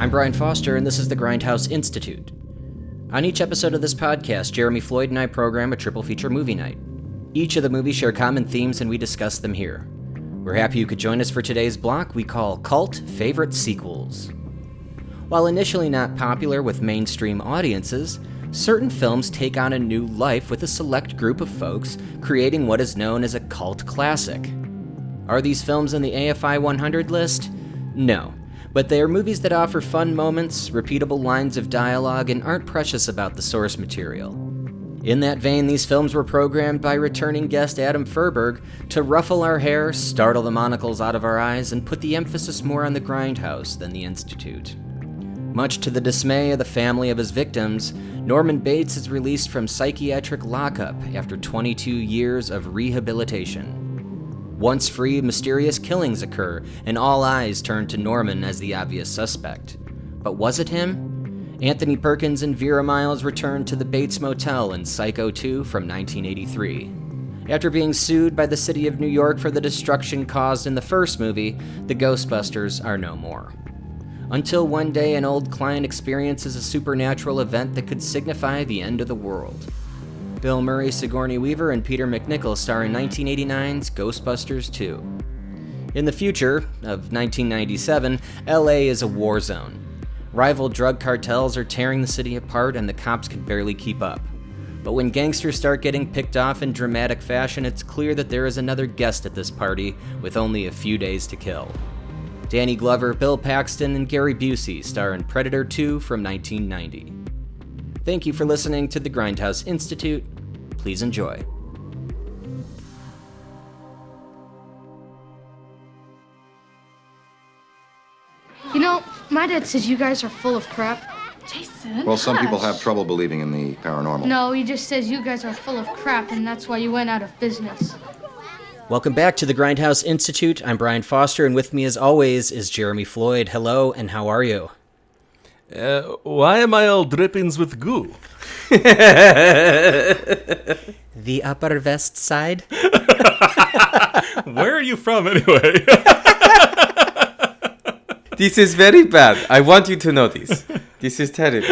I'm Brian Foster, and this is the Grindhouse Institute. On each episode of this podcast, Jeremy Floyd and I program a triple feature movie night. Each of the movies share common themes, and we discuss them here. We're happy you could join us for today's block we call Cult Favorite Sequels. While initially not popular with mainstream audiences, certain films take on a new life with a select group of folks, creating what is known as a cult classic. Are these films in the AFI 100 list? No, but they are movies that offer fun moments, repeatable lines of dialogue, and aren't precious about the source material. In that vein, these films were programmed by returning guest Adam Feuerberg to ruffle our hair, startle the monocles out of our eyes, and put the emphasis more on the Grindhouse than the Institute. Much to the dismay of the family of his victims, Norman Bates is released from psychiatric lockup after 22 years of rehabilitation. Once free, mysterious killings occur, and all eyes turn to Norman as the obvious suspect. But was it him? Anthony Perkins and Vera Miles return to the Bates Motel in Psycho 2 from 1983. After being sued by the city of New York for the destruction caused in the first movie, the Ghostbusters are no more. Until one day an old client experiences a supernatural event that could signify the end of the world. Bill Murray, Sigourney Weaver, and Peter MacNicol star in 1989's Ghostbusters 2. In the future of 1997, LA is a war zone. Rival drug cartels are tearing the city apart and the cops can barely keep up. But when gangsters start getting picked off in dramatic fashion, it's clear that there is another guest at this party with only a few days to kill. Danny Glover, Bill Paxton, and Gary Busey star in Predator 2 from 1990. Thank you for listening to the Grindhouse Institute. Please enjoy. You know, my dad says you guys are full of crap. Jason. Well, some people have trouble believing in the paranormal. No, he just says you guys are full of crap, and that's why you went out of business. Welcome back to the Grindhouse Institute. I'm Brian Foster, and with me as always is Jeremy Floyd. Hello, and how are you? Why am I all drippings with goo? The Upper West Side? Where are you from, anyway? This is very bad. I want you to know this. This is terrible.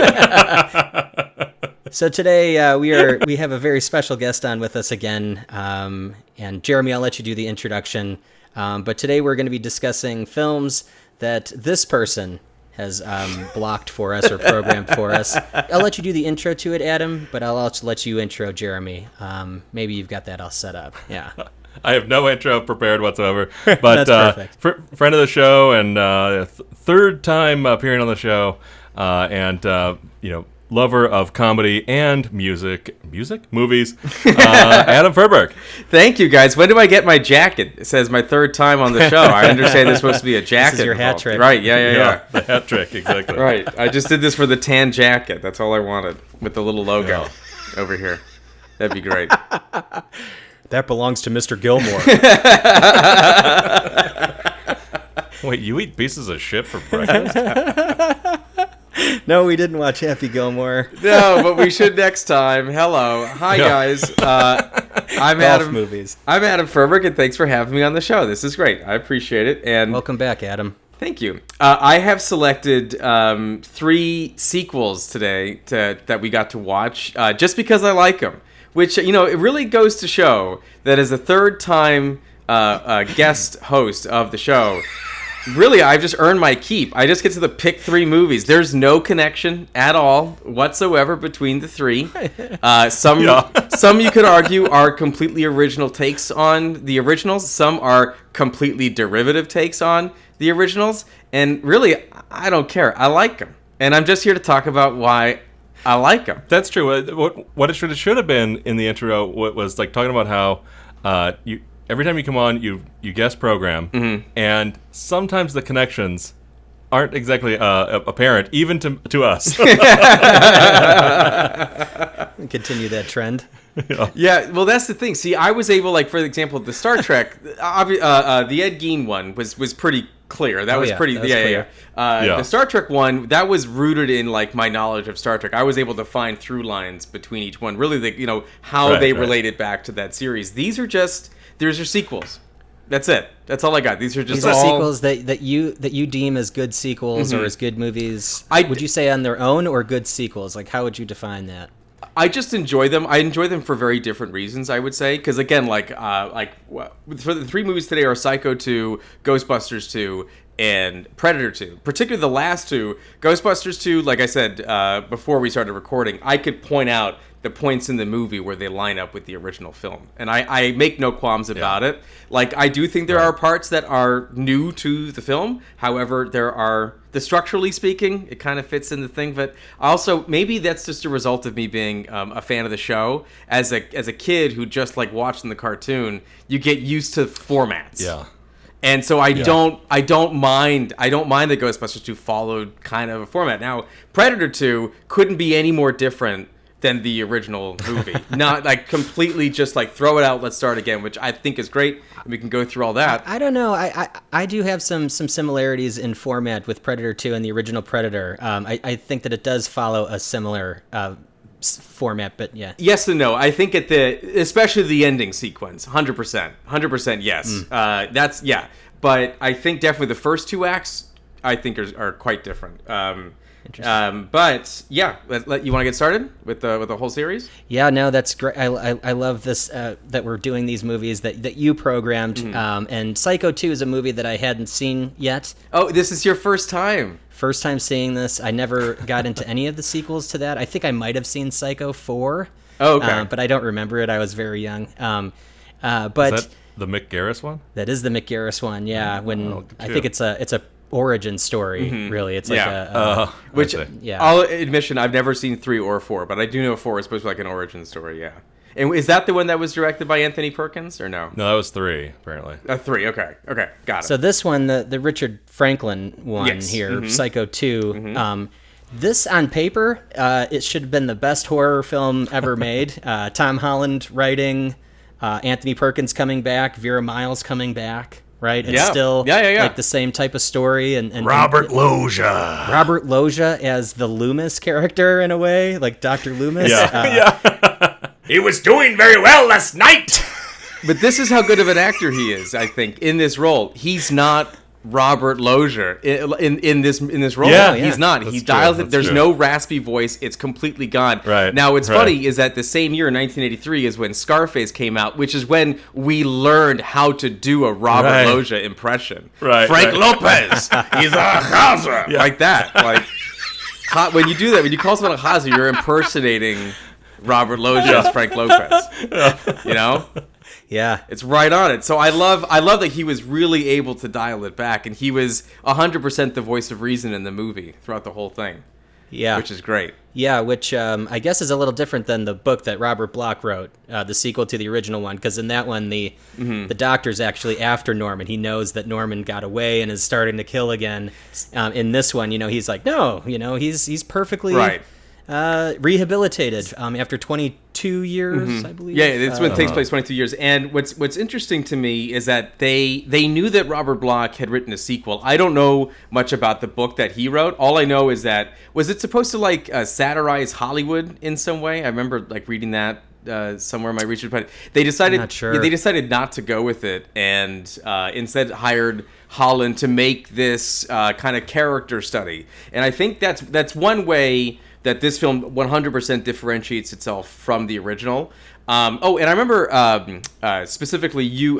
So today we have a very special guest on with us again, and Jeremy, I'll let you do the introduction. But today we're going to be discussing films that this person has blocked for us or programmed for us. I'll let you do the intro to it, Adam, but I'll also let you intro Jeremy. Maybe you've got that all set up. Yeah. I have no intro prepared whatsoever. But That's perfect. Friend of the show and third time appearing on the show, and lover of comedy and movies, Adam Feuerberg. Thank you, guys. When do I get my jacket? It says my third time on the show. I understand there's supposed to be a jacket. This is your hat trick. Right, yeah. The hat trick, exactly. Right. I just did this for the tan jacket. That's all I wanted, with the little logo over here. That'd be great. That belongs to Mr. Gilmore. Wait, you eat pieces of shit for breakfast? No, we didn't watch Happy Gilmore. No, but we should next time. Hello. Hi, guys. I'm Adam. Movies. I'm Adam Feuerberg, and thanks for having me on the show. This is great. I appreciate it. And Welcome back, Adam. thank you. I have selected 3 sequels today that we got to watch just because I like them. Which, it really goes to show that as a third-time guest host of the show, really, I've just earned my keep. I just get to pick 3 movies. There's no connection at all whatsoever between the 3. Some you could argue are completely original takes on the originals. Some are completely derivative takes on the originals. And really, I don't care. I like them. And I'm just here to talk about why I like them. That's true. What it should have been in the intro was like talking about how you every time you come on, you guest program, and sometimes the connections aren't exactly apparent, even to us. Continue that trend. Yeah, well, that's the thing. See, I was able, like, for example, the Star Trek, the Ed Gein one was pretty clear. That was pretty clear. The Star Trek one, that was rooted in, like, my knowledge of Star Trek. I was able to find through lines between each one, really, how they related back to that series. These are just, there's your sequels. That's it. That's all I got. These are just These are all sequels that you deem as good sequels or as good movies. I- Would you say on their own or good sequels? Like, how would you define that? I just enjoy them. I enjoy them for very different reasons, I would say. Because again, for the 3 movies today are Psycho 2, Ghostbusters 2, and Predator 2. Particularly the last 2, Ghostbusters 2. Like I said before we started recording, I could point out the points in the movie where they line up with the original film, and I make no qualms about it. Like, I do think there are parts that are new to the film. However, structurally speaking, it kind of fits in the thing. But also, maybe that's just a result of me being a fan of the show. As a kid who just like watching the cartoon, you get used to formats. Yeah. And so I don't mind that Ghostbusters 2 followed kind of a format. Now, Predator 2 couldn't be any more different than the original movie. Not like completely just like throw it out, let's start again, which I think is great. And we can go through all that. I don't know. I do have some similarities in format with Predator 2 and the original Predator. I think that it does follow a similar format, but yeah. Yes and no. I think especially the ending sequence, 100%, yes. That's, yeah. But I think definitely the first 2 acts, I think are quite different. But yeah, you want to get started with the whole series? Yeah, no, that's great. I love this that we're doing these movies that you programmed. And Psycho 2 is a movie that I hadn't seen yet. Oh, this is your first time. First time seeing this. I never got into any of the sequels to that. I think I might have seen Psycho 4. Oh, okay. But I don't remember it. I was very young. But Is that the Mick Garris one? that is the Mick Garris one. Yeah, I think it's a origin story. Really, it's like which yeah. I'll admission I've never seen 3 or 4, but I do know 4 is supposed to be like an origin story. Yeah. And is that the one that was directed by Anthony Perkins or no? No, that was 3 apparently. 3. Okay, got it. So this one, the Richard Franklin one here, Psycho 2. This on paper, it should have been the best horror film ever made. Tom Holland writing, Anthony Perkins coming back, Vera Miles coming back. Right, it's still like the same type of story, and Robert Loggia. Robert Loggia as the Loomis character in a way, like Dr. Loomis. He was doing very well last night. But this is how good of an actor he is, I think, in this role. He's not Robert Loggia in this role. Yeah, he's not. He dials it. There's no raspy voice. It's completely gone. Right. Now, what's funny is that the same year, 1983, is when Scarface came out, which is when we learned how to do a Robert Loggia impression. Right. Frank Lopez. He's a Haza. Like that. Like when you do that, when you call someone a Haza, you're impersonating Robert Loggia as Frank Lopez. You know? Yeah, it's right on it. So I love that he was really able to dial it back, and he was 100% the voice of reason in the movie throughout the whole thing. Yeah, which is great. Yeah, which I guess is a little different than the book that Robert Bloch wrote, the sequel to the original one, because in that one the doctor's actually after Norman. He knows that Norman got away and is starting to kill again. In this one, he's like, no, he's perfectly right. Rehabilitated after 22 years, I believe. Yeah, this one takes place 22 years. And what's interesting to me is that they knew that Robert Bloch had written a sequel. I don't know much about the book that he wrote. All I know is that, was it supposed to satirize Hollywood in some way? I remember reading that somewhere in my research, but they decided not sure. They decided not to go with it, and instead hired Holland to make this kind of character study. And I think that's one way that this film 100% differentiates itself from the original. And I remember specifically you,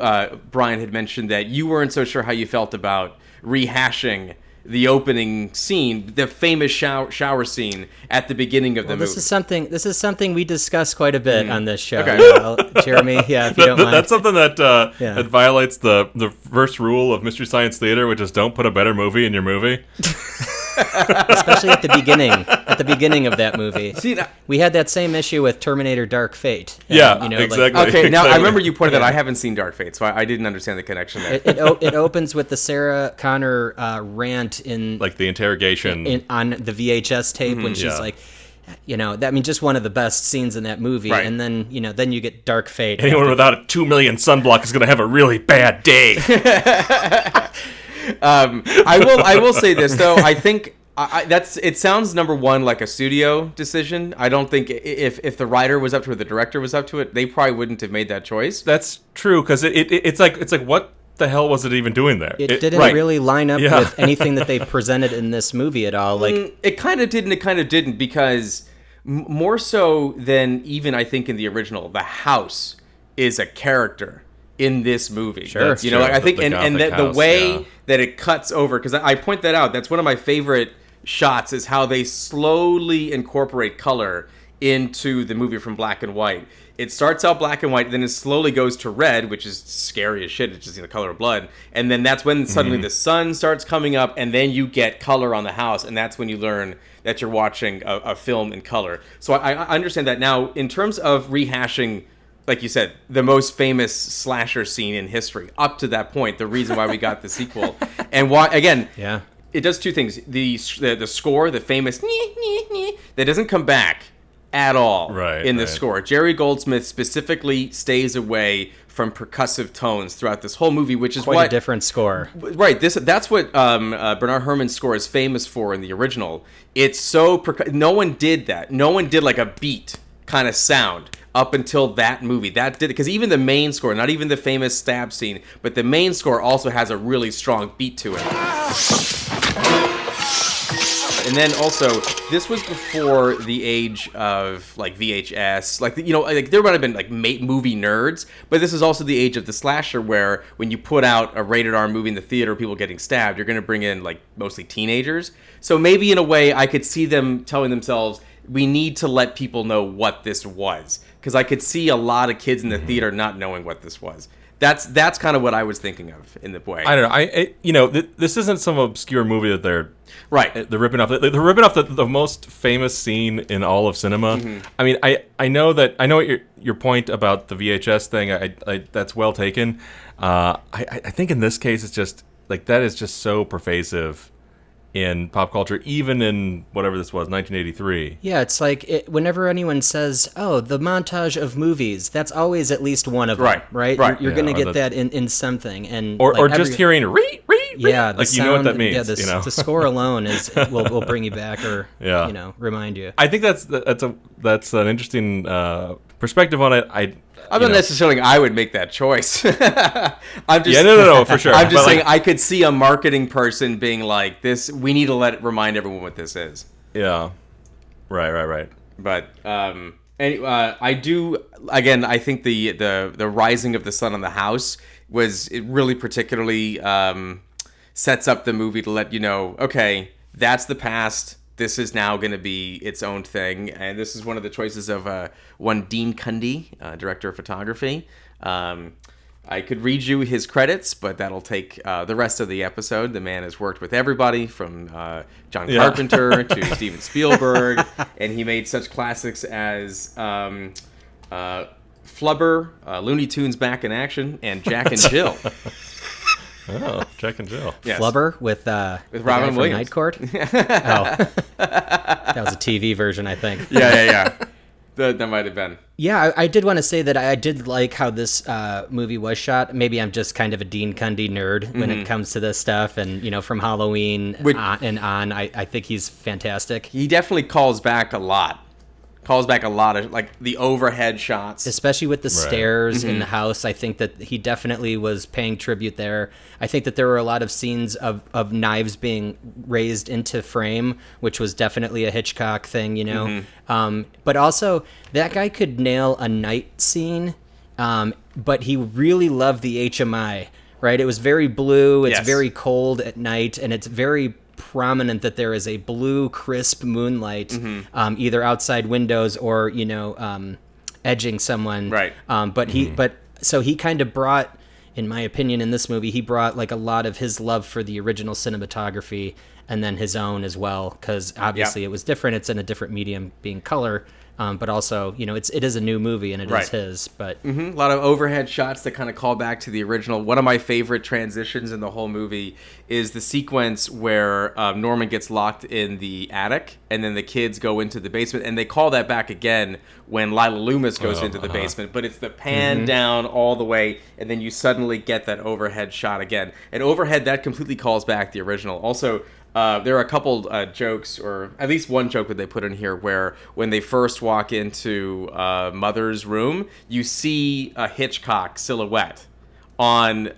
Brian, had mentioned that you weren't so sure how you felt about rehashing the opening scene, the famous shower scene at the beginning of the movie. This is something we discuss quite a bit on this show. Okay. Jeremy, if you don't mind. That's something that violates the first rule of Mystery Science Theater, which is don't put a better movie in your movie. Especially at the beginning of that movie. See, we had that same issue with Terminator Dark Fate. Exactly. Okay, now I remember you pointed that I haven't seen Dark Fate, so I didn't understand the connection there. It opens with the Sarah Connor rant in the interrogation on the VHS tape when she's like, just one of the best scenes in that movie. Right. And then then you get Dark Fate. Anyone without a 2 million sunblock is going to have a really bad day. I will say this though. I think it sounds, number one, like a studio decision. I don't think if the writer was up to it, the director was up to it, they probably wouldn't have made that choice. That's true, because it's like the hell was it even doing there? It didn't right. really line up Yeah. with anything that they presented in this movie at all. Like, It kind of did and it kind of didn't, because more so than even I think in the original, the house is a character in this movie. Sure. That's You know, true. like I think, The and Gothic the house, way yeah. that it cuts over, because I point that out. That's one of my favorite shots, is how they slowly incorporate color into the movie from black and white. It starts out black and white, then it slowly goes to red, which is scary as shit. It's just the color of blood. And then that's when suddenly the sun starts coming up, and then you get color on the house, and that's when you learn that you're watching a film in color. So I understand that. Now, in terms of rehashing, like you said, the most famous slasher scene in history, up to that point, the reason why we got the sequel, and why, again, yeah. it does two things. The score, the famous that doesn't come back at all in the score. Jerry Goldsmith specifically stays away from percussive tones throughout this whole movie, which is Quite a different score. Right. That's what Bernard Herrmann's score is famous for in the original. It's so no one did that. No one did like a beat kind of sound up until that movie. That did it, because even the main score, not even the famous stab scene, but the main score also has a really strong beat to it. And then also, this was before the age of like VHS. Like, you know, like there might have been like movie nerds, but this is also the age of the slasher, where when you put out a rated R movie in the theater, people getting stabbed, you're going to bring in like mostly teenagers. So maybe in a way, I could see them telling themselves, we need to let people know what this was, because I could see a lot of kids in the theater not knowing what this was. That's kind of what I was thinking of in the way. I don't know. This isn't some obscure movie that they're ripping off. They're ripping off the most famous scene in all of cinema. Mm-hmm. I mean, I know what your point about the VHS thing. I that's well taken. I think in this case, it's just like that is just so pervasive in pop culture, even in whatever this was, 1983. Yeah, it's like whenever anyone says, "Oh, the montage of movies," that's always at least one of them, right? You're Yeah, going to or get that in something, and or just hearing reat. Yeah, like sound, you know what that means. Yeah, the score alone will bring you back, or Yeah. remind you. I think that's an interesting perspective on it. I'm not necessarily I would make that choice. I'm just no, for sure. I'm just But, saying like, I could see a marketing person being like, "This, we need to remind everyone what this is." Yeah, right. But I do, again, I think the rising of the sun on the house it really particularly sets up the movie to let you know, okay, that's the past. This is now going to be its own thing, and this is one of the choices of one Dean Cundy, director of photography. I could read you his credits, but that'll take the rest of the episode. The man has worked with everybody from John Carpenter to Steven Spielberg, and he made such classics as Flubber, Looney Tunes Back in Action, and Jack and Jill. Oh, Jack and Jill. Yes. Flubber with Robin Williams. Night Court. That was a TV version, I think. Yeah. That might have been. Yeah, I did want to say that I did like how this movie was shot. Maybe I'm just kind of a Dean Cundy nerd when it comes to this stuff. And, from Halloween on, I think he's fantastic. He definitely calls back a lot of, like, the overhead shots. Especially with the stairs in the house. I think that he definitely was paying tribute there. I think that there were a lot of scenes of knives being raised into frame, which was definitely a Hitchcock thing, But also, that guy could nail a night scene, but he really loved the HMI, right? It was very blue, it's very cold at night, and it's very prominent that there is a blue, crisp moonlight, either outside windows or edging someone. Right. So he kind of brought, in my opinion, in this movie, he brought like a lot of his love for the original cinematography and then his own as well, because obviously it was different. It's in a different medium, being color. But also, it is a new movie and it is his. But a lot of overhead shots that kind of call back to the original. One of my favorite transitions in the whole movie is the sequence where Norman gets locked in the attic and then the kids go into the basement. And they call that back again when Lila Loomis goes into the basement. But it's the pan down all the way, and then you suddenly get that overhead shot again. And overhead, that completely calls back the original. Also, there are a couple jokes, or at least one joke that they put in here, where when they first walk into Mother's room, you see a Hitchcock silhouette on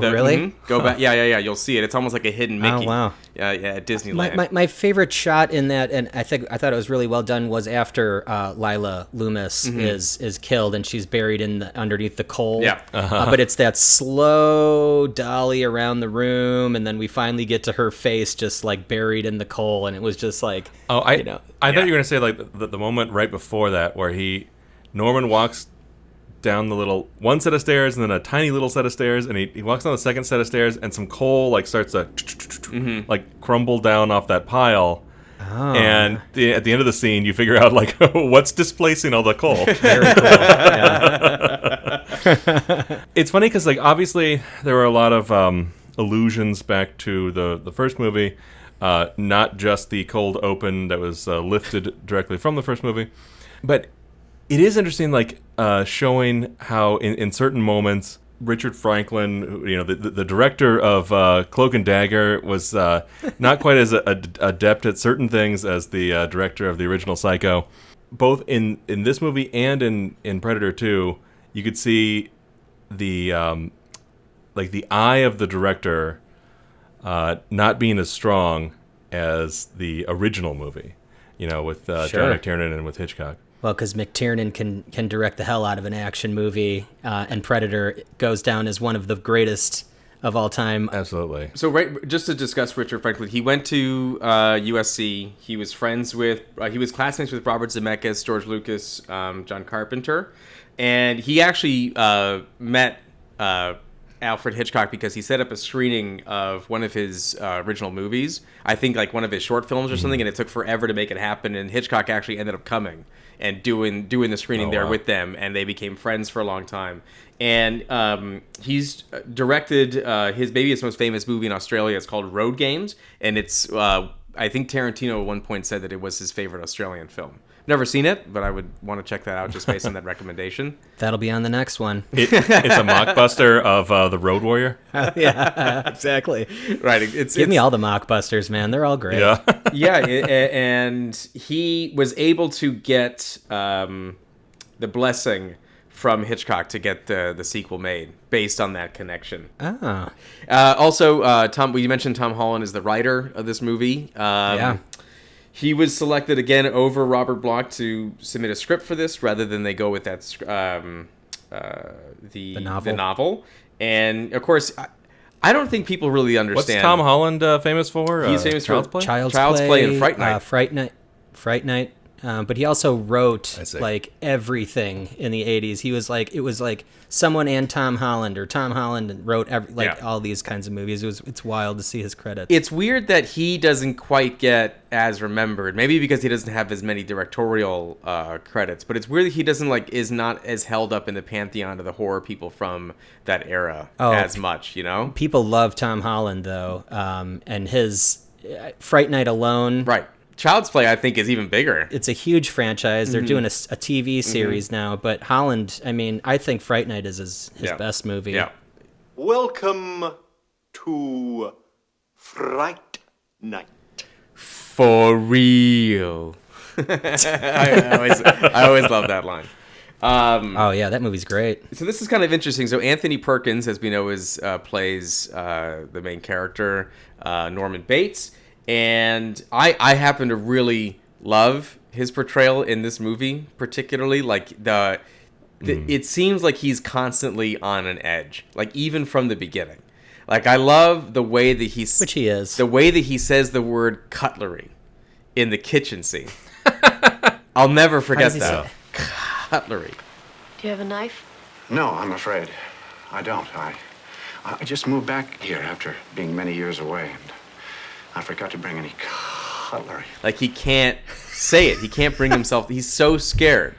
really? Go back. Yeah. You'll see it. It's almost like a hidden Mickey. Oh, wow. Yeah, at Disneyland. My favorite shot in that, and I thought it was really well done, was after Lila Loomis is killed and she's buried underneath the coal. Yeah. But it's that slow dolly around the room, and then we finally get to her face just like buried in the coal, and it was just like, I thought you were gonna say like the moment right before that where Norman walks down the little one set of stairs and then a tiny little set of stairs, and he walks down the second set of stairs, and some coal like starts to like crumble down off that pile. Oh. And at the end of the scene, you figure out like what's displacing all the coal. Very cool. It's funny because like obviously there were a lot of allusions back to the first movie, not just the cold open that was lifted directly from the first movie, but it is interesting, like showing how in certain moments Richard Franklin, the director of Cloak and Dagger, was not quite as adept at certain things as the director of the original Psycho. Both in this movie and in Predator 2, you could see the like the eye of the director not being as strong as the original movie, with John McTiernan and with Hitchcock. Well, because McTiernan can direct the hell out of an action movie, and Predator goes down as one of the greatest of all time. Absolutely. So, just to discuss Richard Franklin, he went to USC. He was he was classmates with Robert Zemeckis, George Lucas, John Carpenter, and he actually met Alfred Hitchcock because he set up a screening of one of his original movies. I think like one of his short films or something, and it took forever to make it happen. And Hitchcock actually ended up coming and doing the screening there with them, and they became friends for a long time. And he's directed maybe his most famous movie in Australia. It's called Road Games, and it's I think Tarantino at one point said that it was his favorite Australian film. Never seen it, but I would want to check that out just based on that recommendation. That'll be on the next one. It's a mockbuster of The Road Warrior. Yeah, exactly. Right. Give me all the mockbusters, man. They're all great. Yeah. Yeah, and he was able to get the blessing from Hitchcock to get the sequel made based on that connection. Oh. Also, you mentioned Tom Holland is the writer of this movie. Yeah. He was selected again over Robert Bloch to submit a script for this, rather than they go with that the novel. And of course, I don't think people really understand. What's Tom Holland famous for? He's famous Child's for Play? Child's Play and Fright Night. Fright Night. But he also wrote like everything in the 80s. It was like someone and Tom Holland, or Tom Holland wrote all these kinds of movies. It's wild to see his credits. It's weird that he doesn't quite get as remembered. Maybe because he doesn't have as many directorial credits. But it's weird that he doesn't is not as held up in the pantheon of the horror people from that era as much. People love Tom Holland though, and his Fright Night alone. Right. Child's Play, I think, is even bigger. It's a huge franchise. They're doing a TV series now, but Holland, I think Fright Night is his best movie. Yeah. Welcome to Fright Night. For real. I always love that line. Oh yeah, that movie's great. So this is kind of interesting. So Anthony Perkins, as we know, plays the main character, Norman Bates. And I happen to really love his portrayal in this movie, particularly. It seems like he's constantly on an edge, even from the beginning. I love the way that which he is. The way that he says the word cutlery in the kitchen scene. I'll never forget that. Cutlery. Do you have a knife? No, I'm afraid I don't. I just moved back here after being many years away, and I forgot to bring any cutlery. He can't say it. He can't bring himself. He's so scared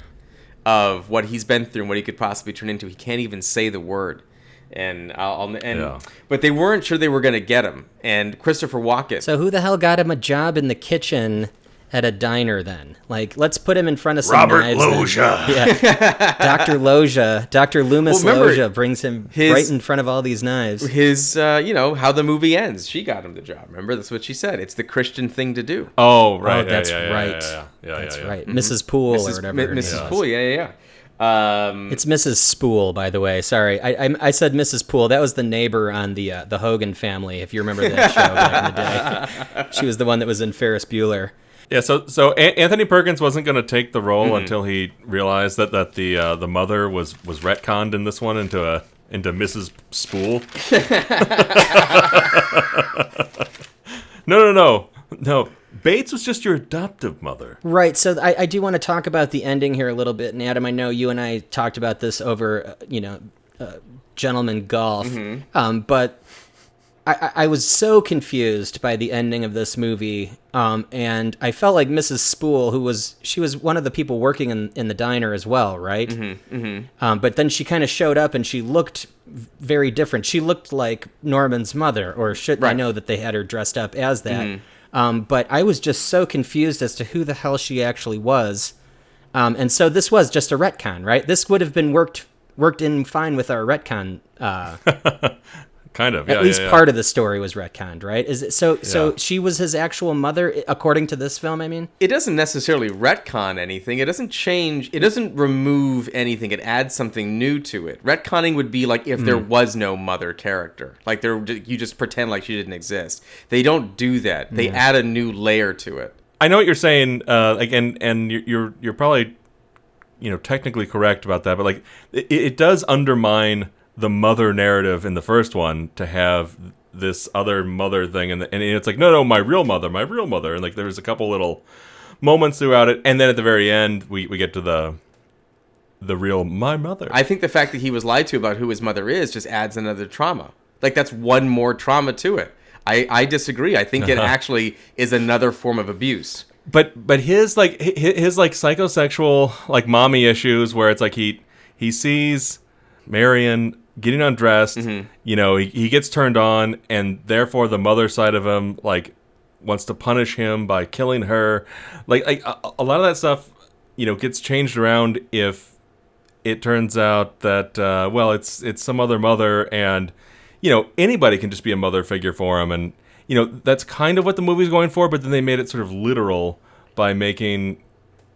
of what he's been through and what he could possibly turn into. He can't even say the word. But they weren't sure they were going to get him. And Christopher Walken. So who the hell got him a job in the kitchen at a diner then? Let's put him in front of some Robert knives. Loggia. Yeah. Dr. Loggia. Dr. Loomis Loggia brings him right in front of all these knives. His, how the movie ends. She got him the job. Remember? That's what she said. It's the Christian thing to do. Oh, right. That's right. Yeah, That's right. Mrs. Poole or whatever. Mrs. Poole, yeah. It's Mrs. Spool, by the way. Sorry, I said Mrs. Poole. That was the neighbor on the Hogan Family, if you remember that show back in the day. She was the one that was in Ferris Bueller. Yeah, so Anthony Perkins wasn't going to take the role until he realized that the mother was retconned in this one into Mrs. Spool. No. Bates was just your adoptive mother. Right, so I do want to talk about the ending here a little bit. And Adam, I know you and I talked about this over, gentleman golf. But I was so confused by the ending of this movie. And I felt like Mrs. Spool, she was one of the people working in the diner as well, right? But then she kind of showed up and she looked very different. She looked like Norman's mother, or I know that they had her dressed up as that. But I was just so confused as to who the hell she actually was. And so this was just a retcon, right? This would have been worked in fine with our retcon. Kind of, At least part of the story was retconned, right? Is it so? So she was his actual mother, according to this film. I mean, it doesn't necessarily retcon anything. It doesn't change. It doesn't remove anything. It adds something new to it. Retconning would be like if there was no mother character, like you just pretend like she didn't exist. They don't do that. They add a new layer to it. I know what you're saying, and you're probably, technically correct about that, but like it does undermine the mother narrative in the first one to have this other mother thing, and it's like no, my real mother, and like there's a couple little moments throughout it, and then at the very end we get to the real my mother. I think the fact that he was lied to about who his mother is just adds another trauma. Like that's one more trauma to it. I disagree. I think it actually is another form of abuse. But his psychosexual like mommy issues, where it's like he sees Marion getting undressed, he gets turned on, and therefore the mother side of him like wants to punish him by killing her. Like a lot of that stuff, gets changed around if it turns out that it's some other mother, and anybody can just be a mother figure for him, and that's kind of what the movie's going for. But then they made it sort of literal by making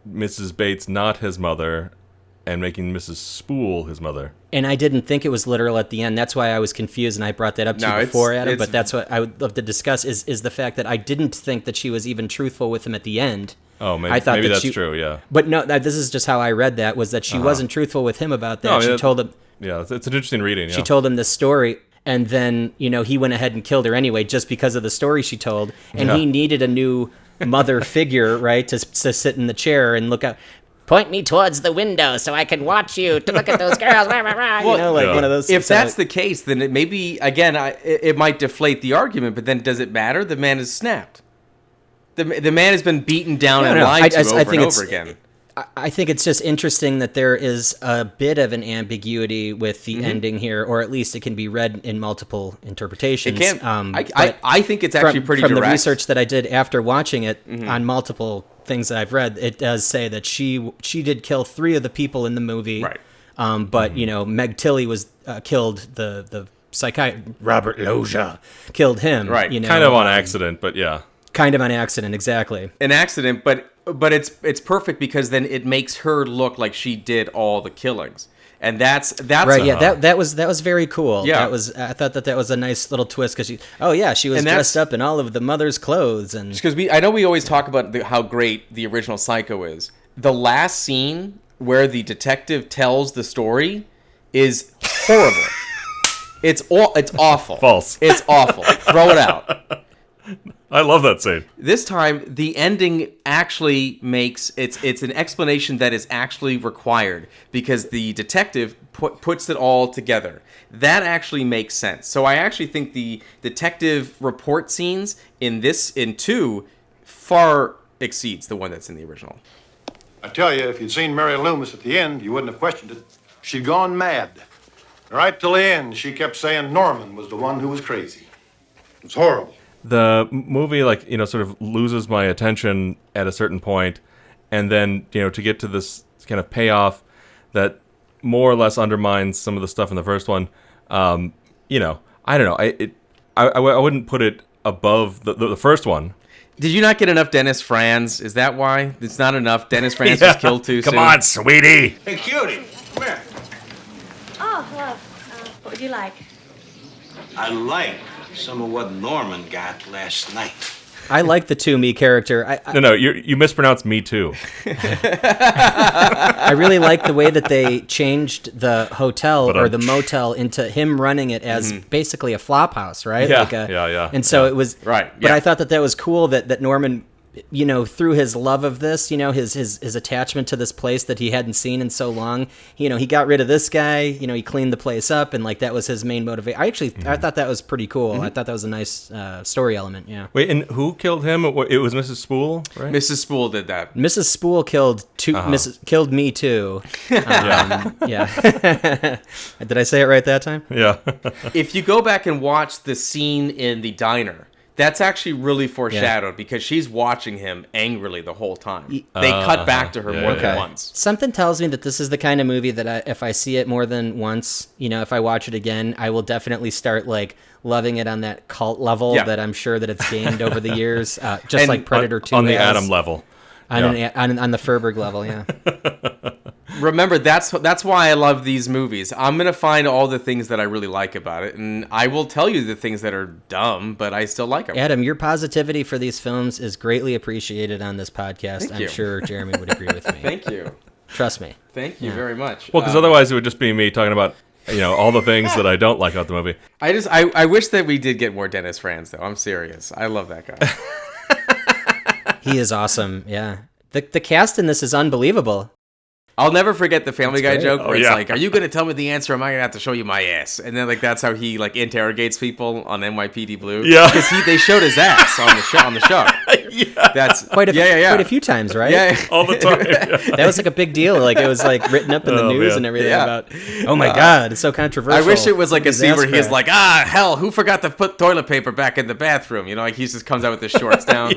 Mrs. Bates not his mother and making Mrs. Spool his mother. And I didn't think it was literal at the end. That's why I was confused, and I brought that up to you before, Adam. But that's what I would love to discuss is the fact that I didn't think that she was even truthful with him at the end. Oh, maybe, I thought maybe that that's true, yeah. But no, this is just how I read that, was that she wasn't truthful with him about that. No, she told him... Yeah, it's an interesting reading, yeah. She told him this story, and then, he went ahead and killed her anyway, just because of the story she told. And he needed a new mother figure, right, to sit in the chair and look out. Point me towards the window so I can watch you to look at those girls. Well, one of those. If that's the case, then it maybe, again, it might deflate the argument, but then does it matter? The man is snapped. The man has been beaten down and lied to over and over again. I think it's just interesting that there is a bit of an ambiguity with the ending here, or at least it can be read in multiple interpretations. It can. I think it's actually pretty direct. From the research that I did after watching it on multiple things that I've read, it does say that she did kill 3 of the people in the movie. Right. But Meg Tilly was killed. The psychiatrist Robert Loggia killed him. Right. Kind of on accident, but yeah. Kind of on accident, exactly. An accident, but it's perfect because then it makes her look like she did all the killings, and that's right. Yeah, that was very cool. Yeah, I thought that was a nice little twist because she was dressed up in all of the mother's clothes, and because I know we always talk about how great the original Psycho is. The last scene where the detective tells the story is horrible. It's awful. False. It's awful. Throw it out. I love that scene. This time, the ending actually makes it's an explanation that is actually required because the detective puts it all together. That actually makes sense. So I actually think the detective report scenes in 2 far exceeds the one that's in the original. I tell you, if you'd seen Mary Loomis at the end, you wouldn't have questioned it. She'd gone mad. Right till the end, she kept saying Norman was the one who was crazy. It was horrible. The movie, sort of loses my attention at a certain point, and then, to get to this kind of payoff that more or less undermines some of the stuff in the first one, I don't know. I wouldn't put it above the first one. Did you not get enough Dennis Franz? Is that why? It's not enough. Dennis Franz was killed too soon. Come on, sweetie. Hey, cutie. you like? I like some of what Norman got last night. I like the To-Me character. No, you mispronounced Me Too. I really like the way that they changed the hotel or the motel into him running it as basically a flop house, right? Yeah, yeah. And so it was right. But I thought that was cool that Norman, you know, through his love of this, you know, his attachment to this place that he hadn't seen in so long, you know, he got rid of this guy, you know, he cleaned the place up, and like that was his main motivation. I thought that was pretty cool. I thought that was a nice story element. Yeah. Wait, and who killed him? It was Mrs. Spool, right? Mrs. Spool did that. Mrs. Spool killed killed Me Too. Yeah. Did I say it right that time? Yeah. If you go back and watch the scene in the diner, that's actually really foreshadowed because she's watching him angrily the whole time. They cut back to her more than once. Something tells me that this is the kind of movie that if I see it more than once, you know, if I watch it again, I will definitely start like loving it on that cult level that I'm sure that it's gained over the years, just like Predator 2 on the Adam level. On the Feuerberg level, yeah. Remember, that's why I love these movies. I'm going to find all the things that I really like about it, and I will tell you the things that are dumb, but I still like them. Adam, your positivity for these films is greatly appreciated on this podcast. Thank you. I'm sure Jeremy would agree with me. Thank you. Trust me. Thank you very much. Well, because otherwise it would just be me talking about, you know, all the things that I don't like about the movie. I wish that we did get more Dennis Franz, though. I'm serious. I love that guy. He is awesome, yeah. The cast in this is unbelievable. I'll never forget the Family Guy joke where it's yeah. like, "Are you going to tell me the answer? Or am I going to have to show you my ass?" And then like that's how he like interrogates people on NYPD Blue. Yeah, because they showed his ass on the show. Yeah, that's quite a few times, right? Yeah, all the time. Yeah. That was like a big deal. Like it was like written up in the news and everything about. Oh my God, it's so controversial. I wish it was like a scene where he's like, hell, who forgot to put toilet paper back in the bathroom? You know, like he just comes out with his shorts down.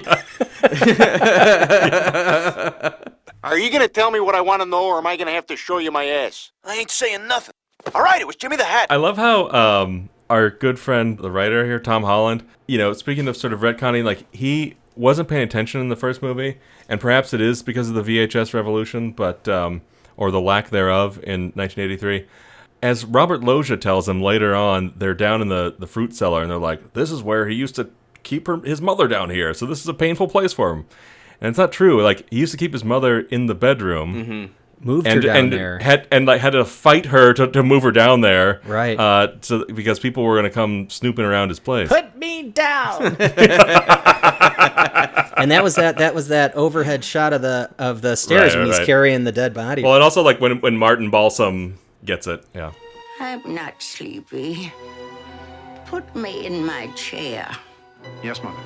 Are you going to tell me what I want to know, or am I going to have to show you my ass? I ain't saying nothing. All right, it was Jimmy the Hat. I love how our good friend, the writer here, Tom Holland, you know, speaking of sort of retconning, like he wasn't paying attention in the first movie, and perhaps it is because of the VHS revolution, but or the lack thereof in 1983. As Robert Loggia tells him later on, they're down in the fruit cellar, and they're like, this is where he used to keep his mother down here, so this is a painful place for him. And it's not true. Like, he used to keep his mother in the bedroom. Mm-hmm. Moved her down there. Had to fight her to move her down there. Right. Because people were going to come snooping around his place. Put me down! And that was that overhead shot of the stairs when he's carrying the dead body. Well, and also like when Martin Balsam gets it. Yeah. I'm not sleepy. Put me in my chair. Yes, Mother.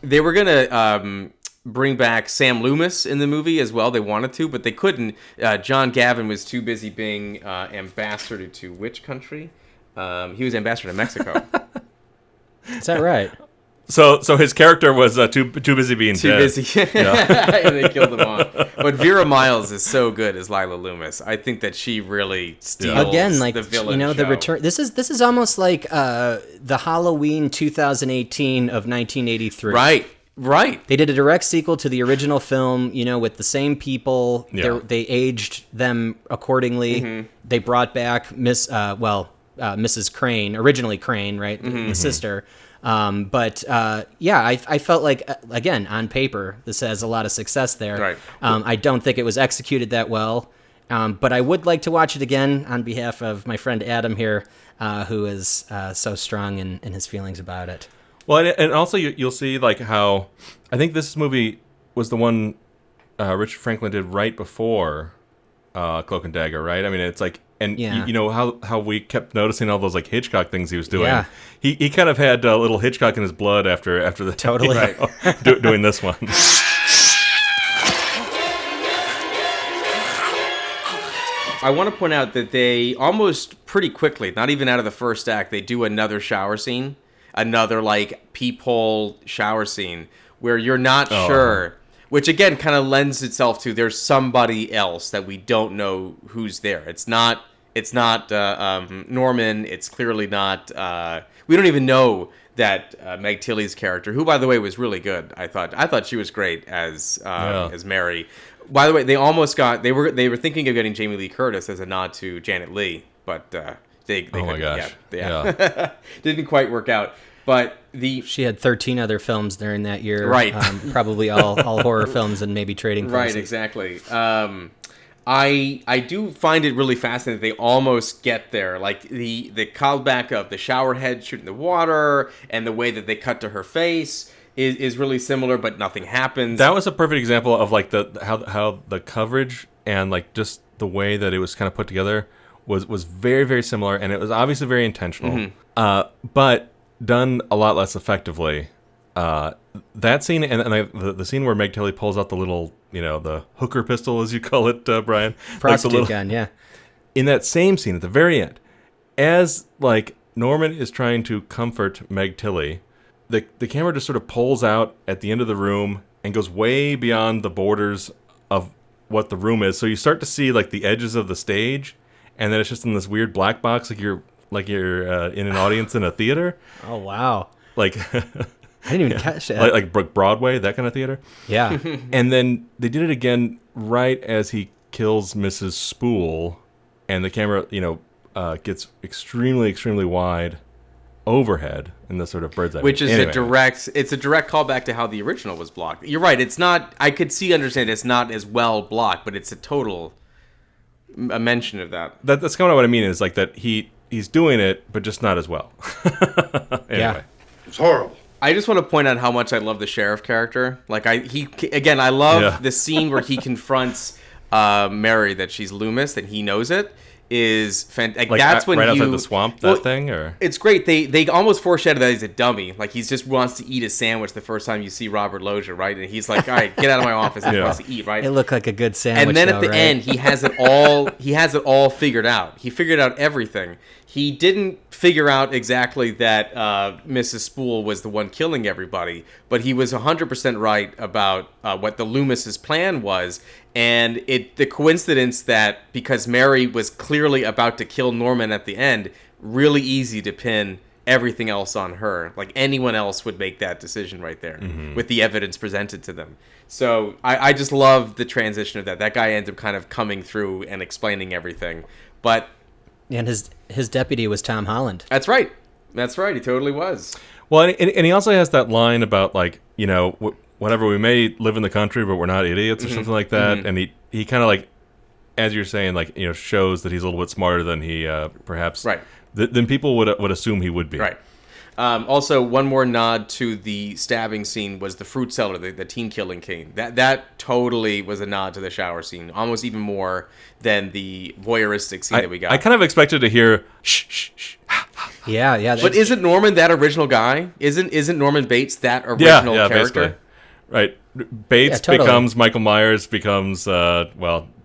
They were going to bring back Sam Loomis in the movie as well. They wanted to, but they couldn't. John Gavin was too busy being ambassador to which country? He was ambassador to Mexico. Is that right? So his character was too busy being too dead. Busy. And they killed him off. But Vera Miles is so good as Lila Loomis. I think that she really steals again, like the villain. You know, show. the return. This is almost like the Halloween 2018 of 1983. Right. They did a direct sequel to the original film, you know, with the same people. Yeah. They aged them accordingly. Mm-hmm. They brought back Mrs. Crane, originally Crane, right, the sister. I felt like, again, on paper, this has a lot of success there. Right. I don't think it was executed that well, but I would like to watch it again on behalf of my friend Adam here, who is so strong in his feelings about it. Well, and also you'll see like how I think this movie was the one Richard Franklin did right before Cloak and Dagger, right? I mean, it's like, and you know how we kept noticing all those like Hitchcock things he was doing. Yeah. He kind of had a little Hitchcock in his blood after the totally doing this one. I want to point out that they almost pretty quickly, not even out of the first act, they do another shower scene. Another like peephole shower scene where you're not sure, which again kind of lends itself to there's somebody else that we don't know who's there. It's not Norman. It's clearly not. We don't even know that Meg Tilly's character, who by the way was really good. I thought she was great as Mary. By the way, they were thinking of getting Jamie Lee Curtis as a nod to Janet Leigh, but they Oh my gosh. Yeah. Didn't quite work out. But she had 13 other films during that year, right? Probably all horror films and maybe trading places. Right, exactly. I do find it really fascinating that they almost get there. Like the callback of the shower head shooting the water and the way that they cut to her face is really similar, but nothing happens. That was a perfect example of like how the coverage and like just the way that it was kind of put together was very, very similar, and it was obviously very intentional, but done a lot less effectively. That scene and the scene where Meg Tilly pulls out the little, the hooker pistol, as you call it, Brian. Prostitute gun, yeah. In that same scene at the very end, as like Norman is trying to comfort Meg Tilly, the camera just sort of pulls out at the end of the room and goes way beyond the borders of what the room is. So you start to see like the edges of the stage, and then it's just in this weird black box, like you're in an audience in a theater. Oh wow! Like I didn't even catch that. Like Broadway, that kind of theater. Yeah. And then they did it again right as he kills Mrs. Spool, and the camera, gets extremely, extremely wide overhead in the sort of bird's eye view. Which is a direct callback to how the original was blocked. You're right. It's not. I could understand it's not as well blocked, but it's a total a mention of that. That's kind of what I mean. Is like that he's doing it, but just not as well. Anyway. Yeah, it's horrible. I just want to point out how much I love the sheriff character. Like I love the scene where he confronts Mary that she's Loomis and he knows it. Is fantastic. Like that's when right outside the swamp, thing, or it's great. They almost foreshadow that he's a dummy. Like he just wants to eat a sandwich the first time you see Robert Loggia, right? And he's like, "All right, get out of my office." And he wants to eat, right? It looked like a good sandwich. And then at the end, he has it all. He has it all figured out. He figured out everything. He didn't figure out exactly that Mrs. Spool was the one killing everybody, but he was 100% right about what the Loomis's plan was. And the coincidence that because Mary was clearly about to kill Norman at the end, really easy to pin everything else on her. Like anyone else would make that decision right there with the evidence presented to them. So I just love the transition of that. That guy ends up kind of coming through and explaining everything. But and his deputy was Tom Holland. That's right. That's right. He totally was. Well, and he also has that line about like, whatever, we may live in the country, but we're not idiots or something like that. And he kind of like, as you're saying, like, shows that he's a little bit smarter than he perhaps than people would assume he would be. Right. Also, one more nod to the stabbing scene was the fruit seller, the teen killing Kane. That totally was a nod to the shower scene, almost even more than the voyeuristic scene that we got. I kind of expected to hear shh, shh, shh. Yeah. But isn't Norman that original guy? Isn't Norman Bates that original character? Basically. Right. Bates becomes Michael Myers, becomes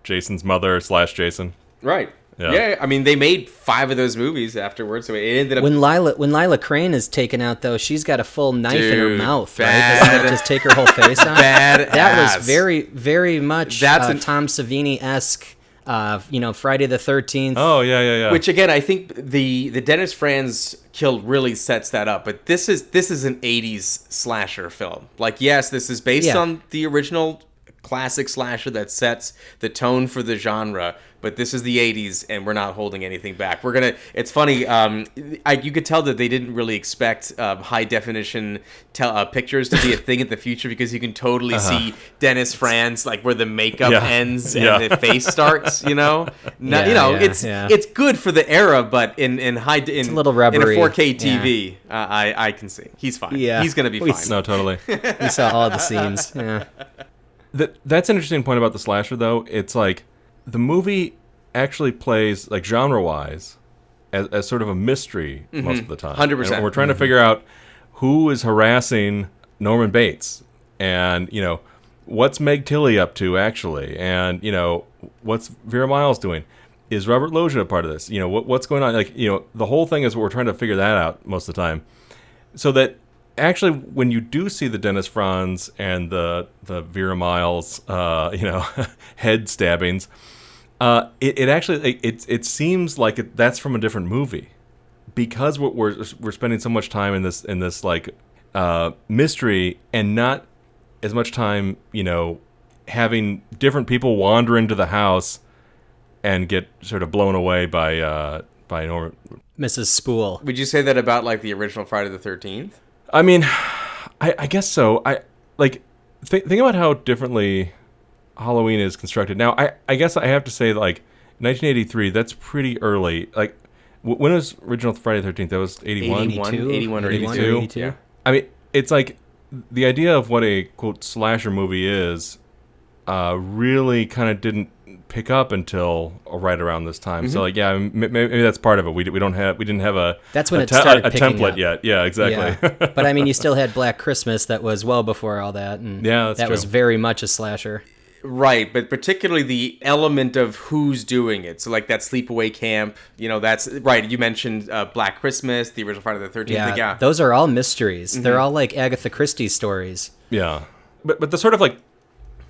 Jason's mother / Jason. Right. Yeah. I mean, they made 5 of those movies afterwards, so it ended up. When Lila Crane is taken out, though, she's got a full knife in her mouth. Right? Doesn't that just take her whole face off? That was very, very much Tom Savini-esque. Friday the 13th. Oh yeah. Which again, I think the Dennis Franz kill really sets that up. But this is an 80s slasher film. Like, yes, this is based on the original classic slasher that sets the tone for the genre. But this is the 80s, and we're not holding anything back. It's funny, you could tell that they didn't really expect high-definition pictures to be a thing in the future, because you can totally see Dennis Franz, like, where the makeup ends and the face starts, It's good for the era, but in it's a little rubbery. In a 4K TV, I can see. He's fine. Yeah. He's going to be fine. No, totally. We saw all the scenes. Yeah. That's an interesting point about the slasher, though. It's like, the movie actually plays, like, genre-wise, as sort of a mystery most of the time. 100%. And we're trying to figure out who is harassing Norman Bates, and, what's Meg Tilly up to, actually, and, what's Vera Miles doing? Is Robert Loggia a part of this? What's going on? Like, the whole thing is we're trying to figure that out most of the time. So that, actually, when you do see the Dennis Franz and the Vera Miles, head stabbings, it actually it seems like that's from a different movie, because we're spending so much time in this like mystery, and not as much time having different people wander into the house and get sort of blown away by by Norman. Mrs. Spool. Would you say that about like the original Friday the 13th? I mean, I guess so. I like think about how differently Halloween is constructed. Now, I guess I have to say, like, 1983, that's pretty early. Like, when was original Friday the 13th? That was 81? 81 or 82. Yeah. I mean, it's like the idea of what a, quote, slasher movie is really kind of didn't pick up until right around this time. Mm-hmm. So, like, yeah, maybe that's part of it. We didn't have a that's when it started a picking template up. yet. Yeah, exactly. Yeah. But I mean, you still had Black Christmas that was well before all that, and yeah, that's that true. was very much a slasher. Right, but particularly the element of who's doing it. So, like that sleepaway camp, that's right. You mentioned Black Christmas, the original Friday the 13th. Yeah, those are all mysteries. Mm-hmm. They're all like Agatha Christie stories. Yeah, but the sort of like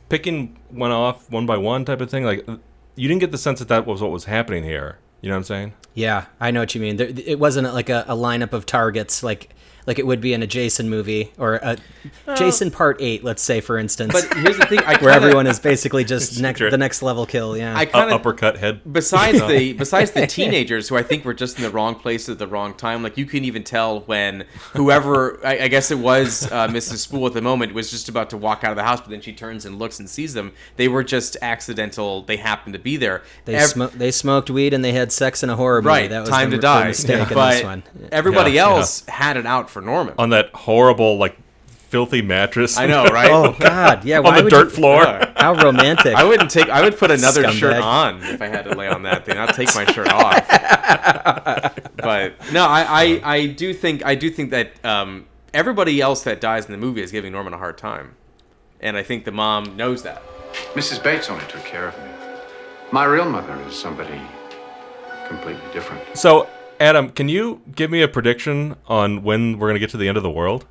picking one off one by one type of thing, like you didn't get the sense that was what was happening here. You know what I'm saying? Yeah, I know what you mean. It wasn't like a lineup of targets like it would be in a Jason movie or a Jason Part 8, let's say, for instance. But here's the thing, where everyone is basically just the next level kill. Yeah, I kinda, uppercut head. Besides the teenagers who I think were just in the wrong place at the wrong time, like you can even tell when whoever I guess it was Mrs. Spool at the moment was just about to walk out of the house, but then she turns and looks and sees them. They were just accidental. They happened to be there. They smoked weed and they had sex in a horror movie. Right, that was time the to die. mistake in but this one. Everybody else had it out for Norman on that horrible like filthy mattress. I know, right? Oh God, yeah. On the dirt floor. How romantic. I would put another Scumbag. shirt on if I had to lay on that thing. I'd take my shirt off. But no, I do think that everybody else that dies in the movie is giving Norman a hard time, and I think the mom knows that. Mrs. Bates only took care of me. My real mother is somebody completely different. So, Adam, can you give me a prediction on when we're going to get to the end of the world?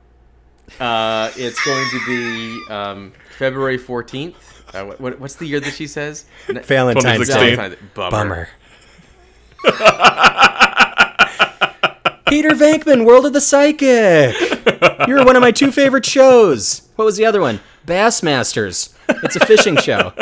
It's going to be February 14th. What's the year that she says? Valentine's Day. Bummer. Peter Venkman, World of the Psychic. You're one of my two favorite shows. What was the other one? Bassmasters. It's a fishing show.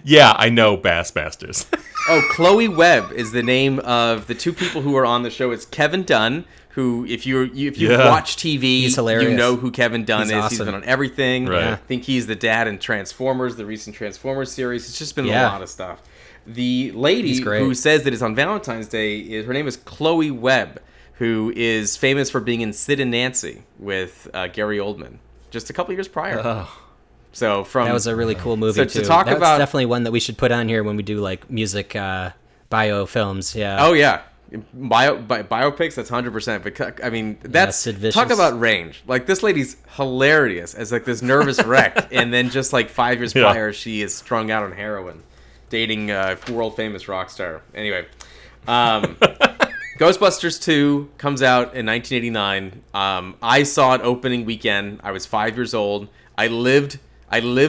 Yeah, I know Bassmasters. Oh, Chloe Webb is the name of the two people who are on the show. It's Kevin Dunn, who, if you watch TV, he's hilarious. You know who Kevin Dunn is. Awesome. He's been on everything. Right. I think he's the dad in Transformers, the recent Transformers series. It's just been a lot of stuff. The lady who says that it's on Valentine's Day, her name is Chloe Webb, who is famous for being in Sid and Nancy with Gary Oldman just a couple years prior. So that was a really cool movie too. That's definitely one that we should put on here when we do like music bio films. Yeah. Oh yeah, biopics. That's 100%. But I mean, that's Sid Vicious. Talk about range. Like this lady's hilarious as like this nervous wreck, and then just like 5 years prior, she is strung out on heroin, dating a world famous rock star. Anyway, Ghostbusters 2 comes out in 1989. I saw it opening weekend. I was 5 years old. I lived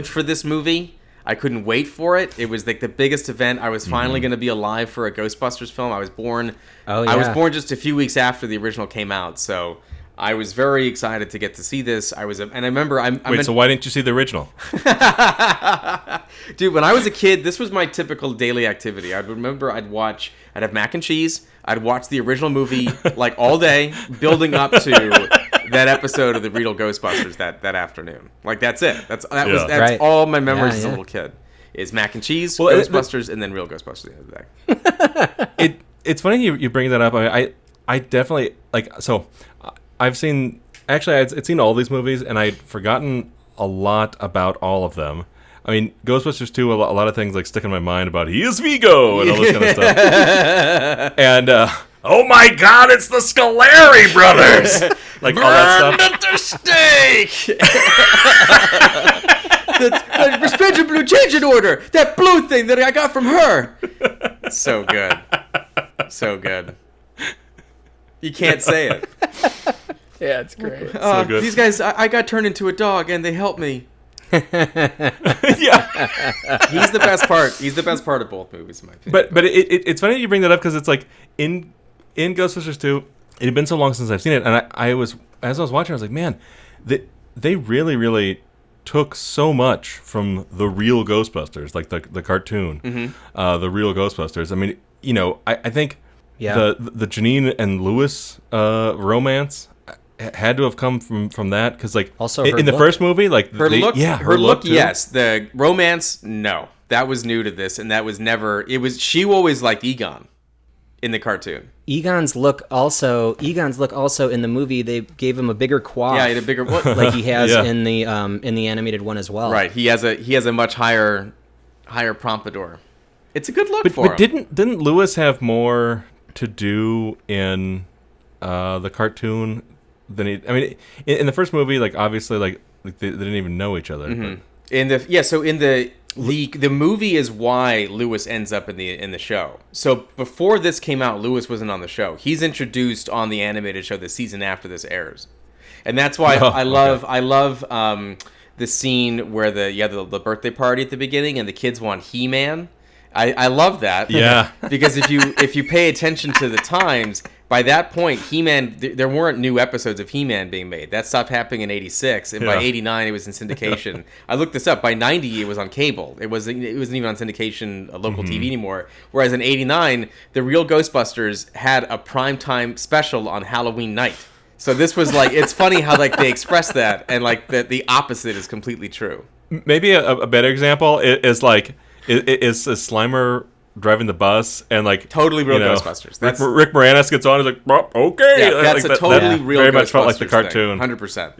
for this movie. I couldn't wait for it. It was like the biggest event. I was finally going to be alive for a Ghostbusters film. I was born. Oh, yeah. I was born just a few weeks after the original came out, so I was very excited to get to see this. And I remember. So why didn't you see the original? Dude, when I was a kid, this was my typical daily activity. I remember I'd have mac and cheese. I'd watch the original movie like all day, building up to that episode of the Real Ghostbusters that afternoon. Like that's it. That's right. all my memories as a little kid is mac and cheese, Ghostbusters, and then Real Ghostbusters at the end of the day. It's funny you bring that up. I definitely like. So I'd seen all these movies, and I'd forgotten a lot about all of them. I mean, Ghostbusters 2, a lot of things like stick in my mind about he is Vigo and all this kind of stuff. And oh my God, it's the Scolari brothers! Like all that stuff. At the stake. the restricted blue changing order. That blue thing that I got from her. So good. So good. You can't say it. Yeah, it's great. So good. These guys, I got turned into a dog and they helped me. Yeah, he's the best part. He's the best part of both movies, in my opinion. But it's funny that you bring that up because it's like in Ghostbusters 2, it had been so long since I've seen it, and I was as I was watching, I was like, man, they really really took so much from the real Ghostbusters, like the cartoon, the real Ghostbusters. I mean, I think the Janine and Lewis romance had to have come from that, because like also in the first movie, like her look, too. yes. The romance, no, that was new to this, and that was never. It was she always liked Egon in the cartoon. Egon's look also in the movie, they gave him a bigger quaff. Yeah, he had a bigger like he has in the animated one as well. Right, he has a much higher pompadour. It's a good look for him. But didn't Lewis have more to do in the cartoon than he? I mean, in the first movie, like obviously, like they didn't even know each other. Mm-hmm. So in the movie is why Lewis ends up in the show. So before this came out, Lewis wasn't on the show. He's introduced on the animated show the season after this airs, and that's why I love the scene where the birthday party at the beginning and the kids want He-Man. I love that. Yeah. Because if you pay attention to the times, by that point, He-Man, there weren't new episodes of He-Man being made. That stopped happening in 86, and by 89, it was in syndication. I looked this up. By 90, it was on cable. It wasn't even on syndication, local TV anymore. Whereas in 89, the real Ghostbusters had a primetime special on Halloween night. So this was like, it's funny how like they express that, and like the opposite is completely true. Maybe a better example is like, is Slimer driving the bus and like totally real Ghostbusters. That's Rick Moranis gets on. He's like, oh, okay. Yeah, that's like, a totally real. Very Ghostbusters much felt like the cartoon. 100%.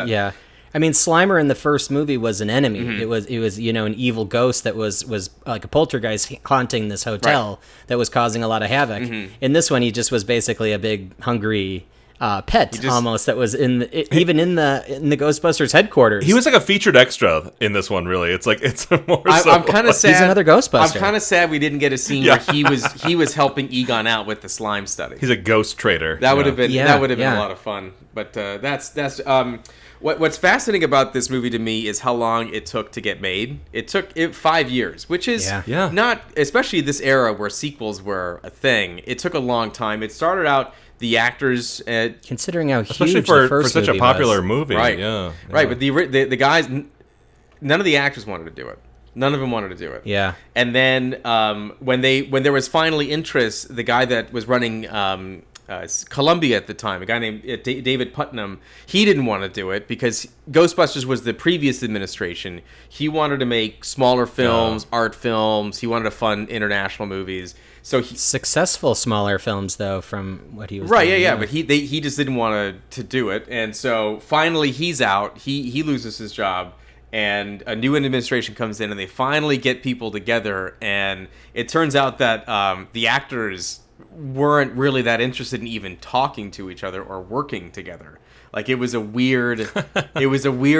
Yeah. I mean, Slimer in the first movie was an enemy. Mm-hmm. It was an evil ghost that was like a poltergeist haunting this hotel that was causing a lot of havoc. Mm-hmm. In this one, he just was basically a big hungry pet almost that was even in the Ghostbusters headquarters. He was like a featured extra in this one. Really, it's more. I'm kind of sad. He's another Ghostbuster. I'm kind of sad we didn't get a scene where he was helping Egon out with the slime study. He's a ghost trader. That would have been a lot of fun. But that's what's fascinating about this movie to me is how long it took to get made. It took 5 years, which is not, especially this era where sequels were a thing. It took a long time. It started out. The actors, considering how especially huge for the first such movie a popular was. movie, right? Yeah. Right. But the guys, none of the actors wanted to do it. None of them wanted to do it. Yeah. And then when there was finally interest, the guy that was running Columbia at the time, a guy named David Putnam, he didn't want to do it because Ghostbusters was the previous administration. He wanted to make smaller films, art films. He wanted to fund international movies. So successful smaller films though, from what he was right, doing, but he just didn't want to do it, and so finally he's out. He loses his job, and a new administration comes in, and they finally get people together. And it turns out that the actors weren't really that interested in even talking to each other or working together. Like it was a weird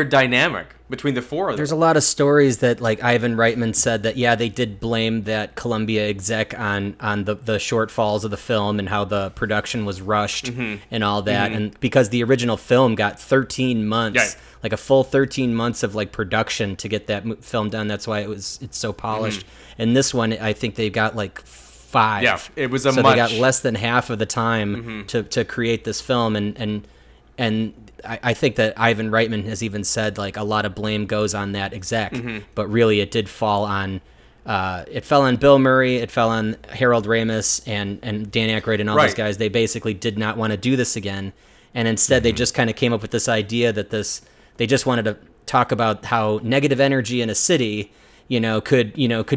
dynamic between the four of them. There's a lot of stories that like Ivan Reitman said that they did blame that Columbia exec on the shortfalls of the film and how the production was rushed and all that, and because the original film got 13 months, like a full 13 months of like production to get that film done. That's why it's so polished. And this one, I think they got like 5. Yeah, it was they got less than half of the time to create this film, and I think that Ivan Reitman has even said like a lot of blame goes on that exec, but really it did fall on Bill Murray, it fell on Harold Ramis and Dan Aykroyd and all those guys. They basically did not want to do this again, and instead they just kind of came up with this idea that they just wanted to talk about how negative energy in a city could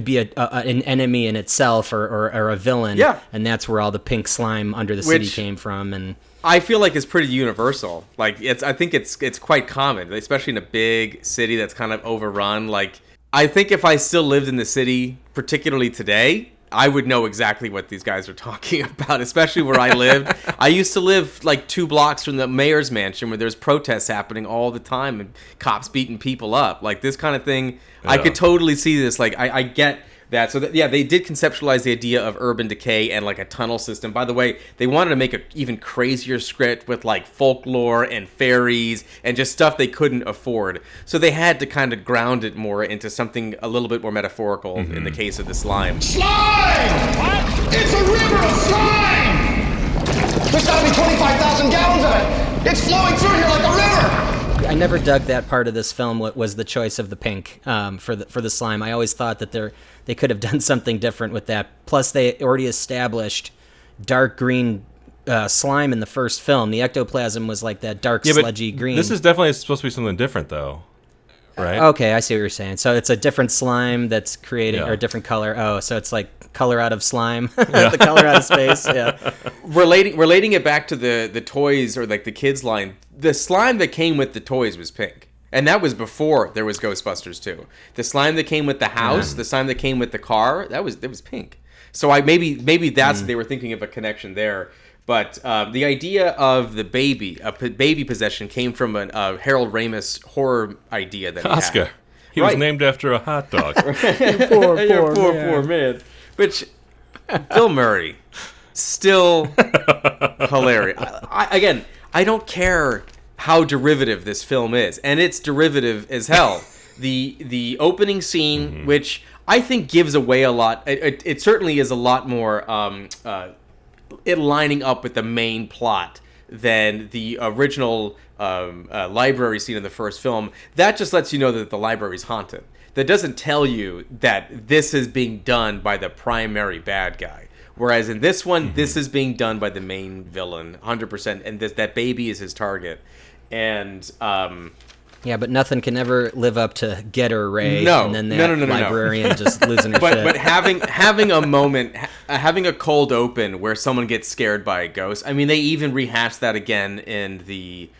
be an enemy in itself or a villain, and that's where all the pink slime under the city came from. And I feel like it's pretty universal. Like I think it's quite common, especially in a big city that's kind of overrun. Like I think if I still lived in the city, particularly today, I would know exactly what these guys are talking about, especially where I lived. I used to live like 2 blocks from the mayor's mansion where there's protests happening all the time and cops beating people up. Like this kind of thing, I could totally see this. Like I get that. So they did conceptualize the idea of urban decay and like a tunnel system. By the way, they wanted to make an even crazier script with like folklore and fairies and just stuff they couldn't afford. So they had to kind of ground it more into something a little bit more metaphorical in the case of the slime. Slime! What? It's a river of slime! There's gotta be 25,000 gallons of it! It's flowing through here like a river! I never dug that part of this film. What was the choice of the pink for the slime? I always thought that they could have done something different with that. Plus, they already established dark green slime in the first film. The ectoplasm was like that dark sludgy green. This is definitely supposed to be something different, though, right? Okay, I see what you're saying. So it's a different slime that's creating, or a different color. Oh, so it's like color out of slime, the color out of space. Yeah. Relating it back to the toys or like the kids line, the slime that came with the toys was pink. And that was before there was Ghostbusters 2. The slime that came with the house, the slime that came with the car, that was pink. So maybe that's they were thinking of a connection there. But the idea of the baby possession came from a Harold Ramis horror idea that he Oscar. had. He was named after a hot dog. poor man. Which, Bill Murray, still hilarious. I don't care how derivative this film is, and it's derivative as hell. The opening scene, which I think gives away a lot. It certainly is a lot more it lining up with the main plot than the original library scene in the first film. That just lets you know that the library's haunted. That doesn't tell you that this is being done by the primary bad guy. Whereas in this one, this is being done by the main villain, 100%, and that baby is his target. And yeah, but nothing can ever live up to Get Her Ray. No, and then that librarian just losing her shit. But having a moment, having a cold open where someone gets scared by a ghost. I mean, they even rehashed that again in the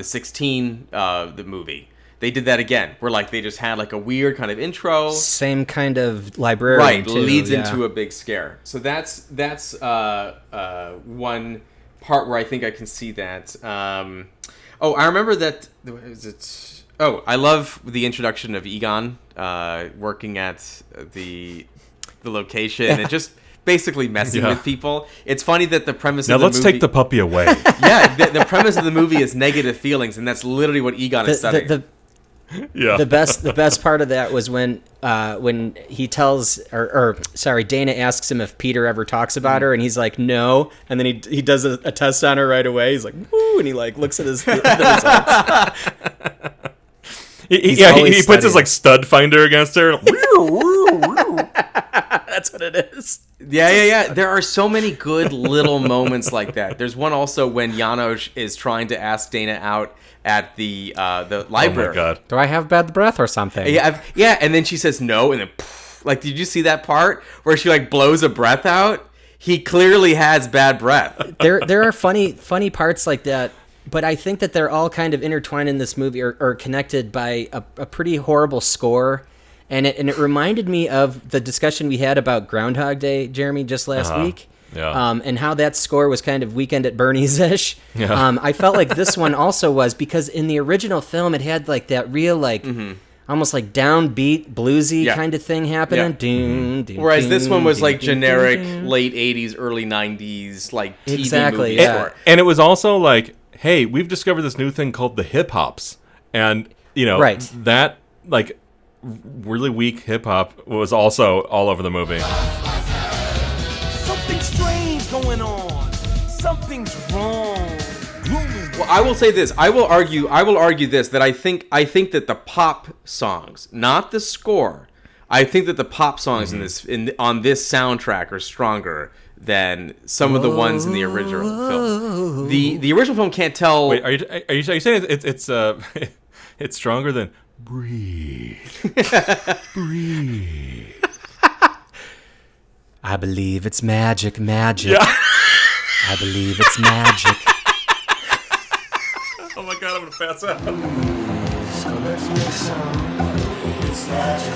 16 the movie. They did that again, where like they just had like a weird kind of intro. Same kind of librarian, right? Too, leads into a big scare. So that's one part where I think I can see that. I remember that. I love the introduction of Egon working at the location and just basically messing with people. It's funny that the premise of the movie... Now let's take the puppy away. Yeah, the premise of the movie is negative feelings, and that's literally what Egon is studying. The best part of that was when he tells Dana asks him if Peter ever talks about her, and he's like no, and then he does a test on her right away. He's like woo, and he like looks at his the results. he puts his like stud finder against her. That's what it is. Yeah. There are so many good little moments like that. There's one also when Janosch is trying to ask Dana out at the library. Oh my God. Do I have bad breath or something? Yeah, and then she says no, and then like, did you see that part where she like blows a breath out? He clearly has bad breath. There are funny parts like that, but I think that they're all kind of intertwined in this movie or connected by a pretty horrible score. And it reminded me of the discussion we had about Groundhog Day, Jeremy, just last week. Yeah. And how that score was kind of Weekend at Bernie's-ish. Yeah. I felt like this one also was, because in the original film it had like that real like almost like downbeat bluesy kind of thing happening. Yeah. Doon, doon, Whereas doon, this one was doon, like doon, generic doon, doon. late 80s, early 90s like TV Exactly, movie yeah. score. And it was also like, hey, we've discovered this new thing called the hip hops, and that like really weak hip hop was also all over the movie. Something strange going on. Something's wrong. Well, I will say this. I will argue this, that I think that the pop songs, not the score, I think that the pop songs on this soundtrack are stronger than some of the ones in the original film. The original film can't tell. Wait, are you saying it's it's stronger than Breathe? Breathe. I believe it's magic. Yeah. I believe it's magic. Oh my God, I'm gonna pass out. So let's make some magic.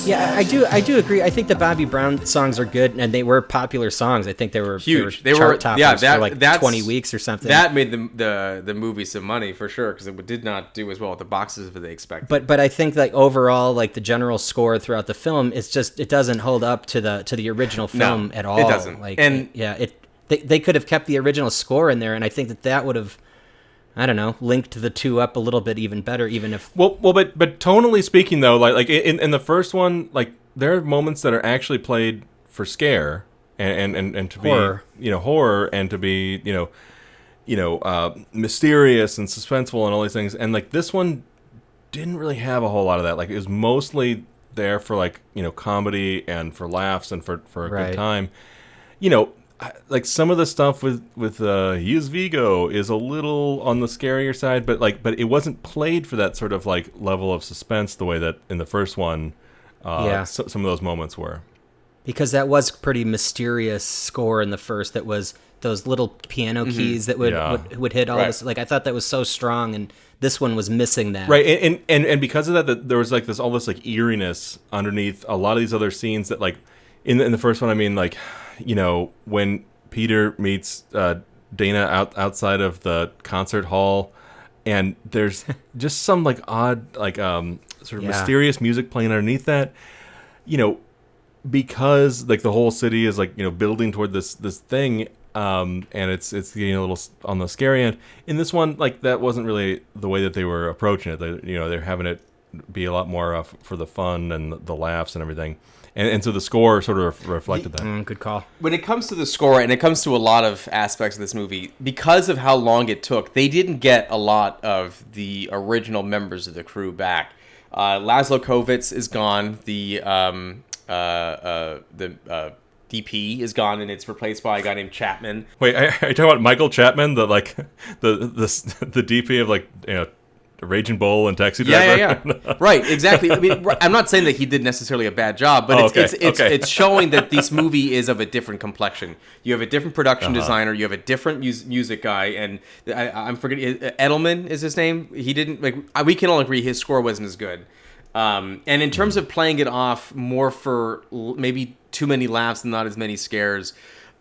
Yeah, I do agree. I think the Bobby Brown songs are good, and they were popular songs. I think they were huge. They were chart toppers for like 20 weeks or something. That made the movie some money for sure, because it did not do as well at the boxes as they expected. But I think like overall, like the general score throughout the film, it doesn't hold up to the original film at all. It doesn't. Like, and they could have kept the original score in there, and I think that would have, I don't know, linked the two up a little bit even better, even if... Well, but tonally speaking, though, like in the first one, like, there are moments that are actually played for scare and to horror. Be, horror, and to be, mysterious and suspenseful and all these things. And, like, this one didn't really have a whole lot of that. Like, it was mostly there for, like, comedy and for laughs and for a good time. like some of the stuff with he is Vigo is a little on the scarier side, but it wasn't played for that sort of like level of suspense the way that in the first one, some of those moments were. Because that was pretty mysterious score in the first. That was those little piano keys that would hit all this. Like I thought that was so strong, and this one was missing that. Right, and because of that, there was like all this like eeriness underneath a lot of these other scenes that like in the first one. I mean, like, when Peter meets Dana outside of the concert hall, and there's just some like odd like sort of mysterious music playing underneath that, because like the whole city is like building toward this thing, and it's getting a little on the scary end. In this one, like that wasn't really the way that they were approaching it. They're having it be a lot more for the fun and the laughs and everything. And so the score sort of reflected that. Good call. When it comes to the score, and it comes to a lot of aspects of this movie, because of how long it took, they didn't get a lot of the original members of the crew back. Laszlo Kovacs is gone. The DP is gone, and it's replaced by a guy named Chapman. Wait, are you talking about Michael Chapman, the DP of like Raging Bull and Taxi Driver? Yeah. Right, exactly. I mean, I'm not saying that he did necessarily a bad job, but it's showing that this movie is of a different complexion. You have a different production designer, you have a different music guy, and I'm forgetting, Edelman is his name. He didn't, like, we can all agree his score wasn't as good. And in terms of playing it off more for maybe too many laughs and not as many scares,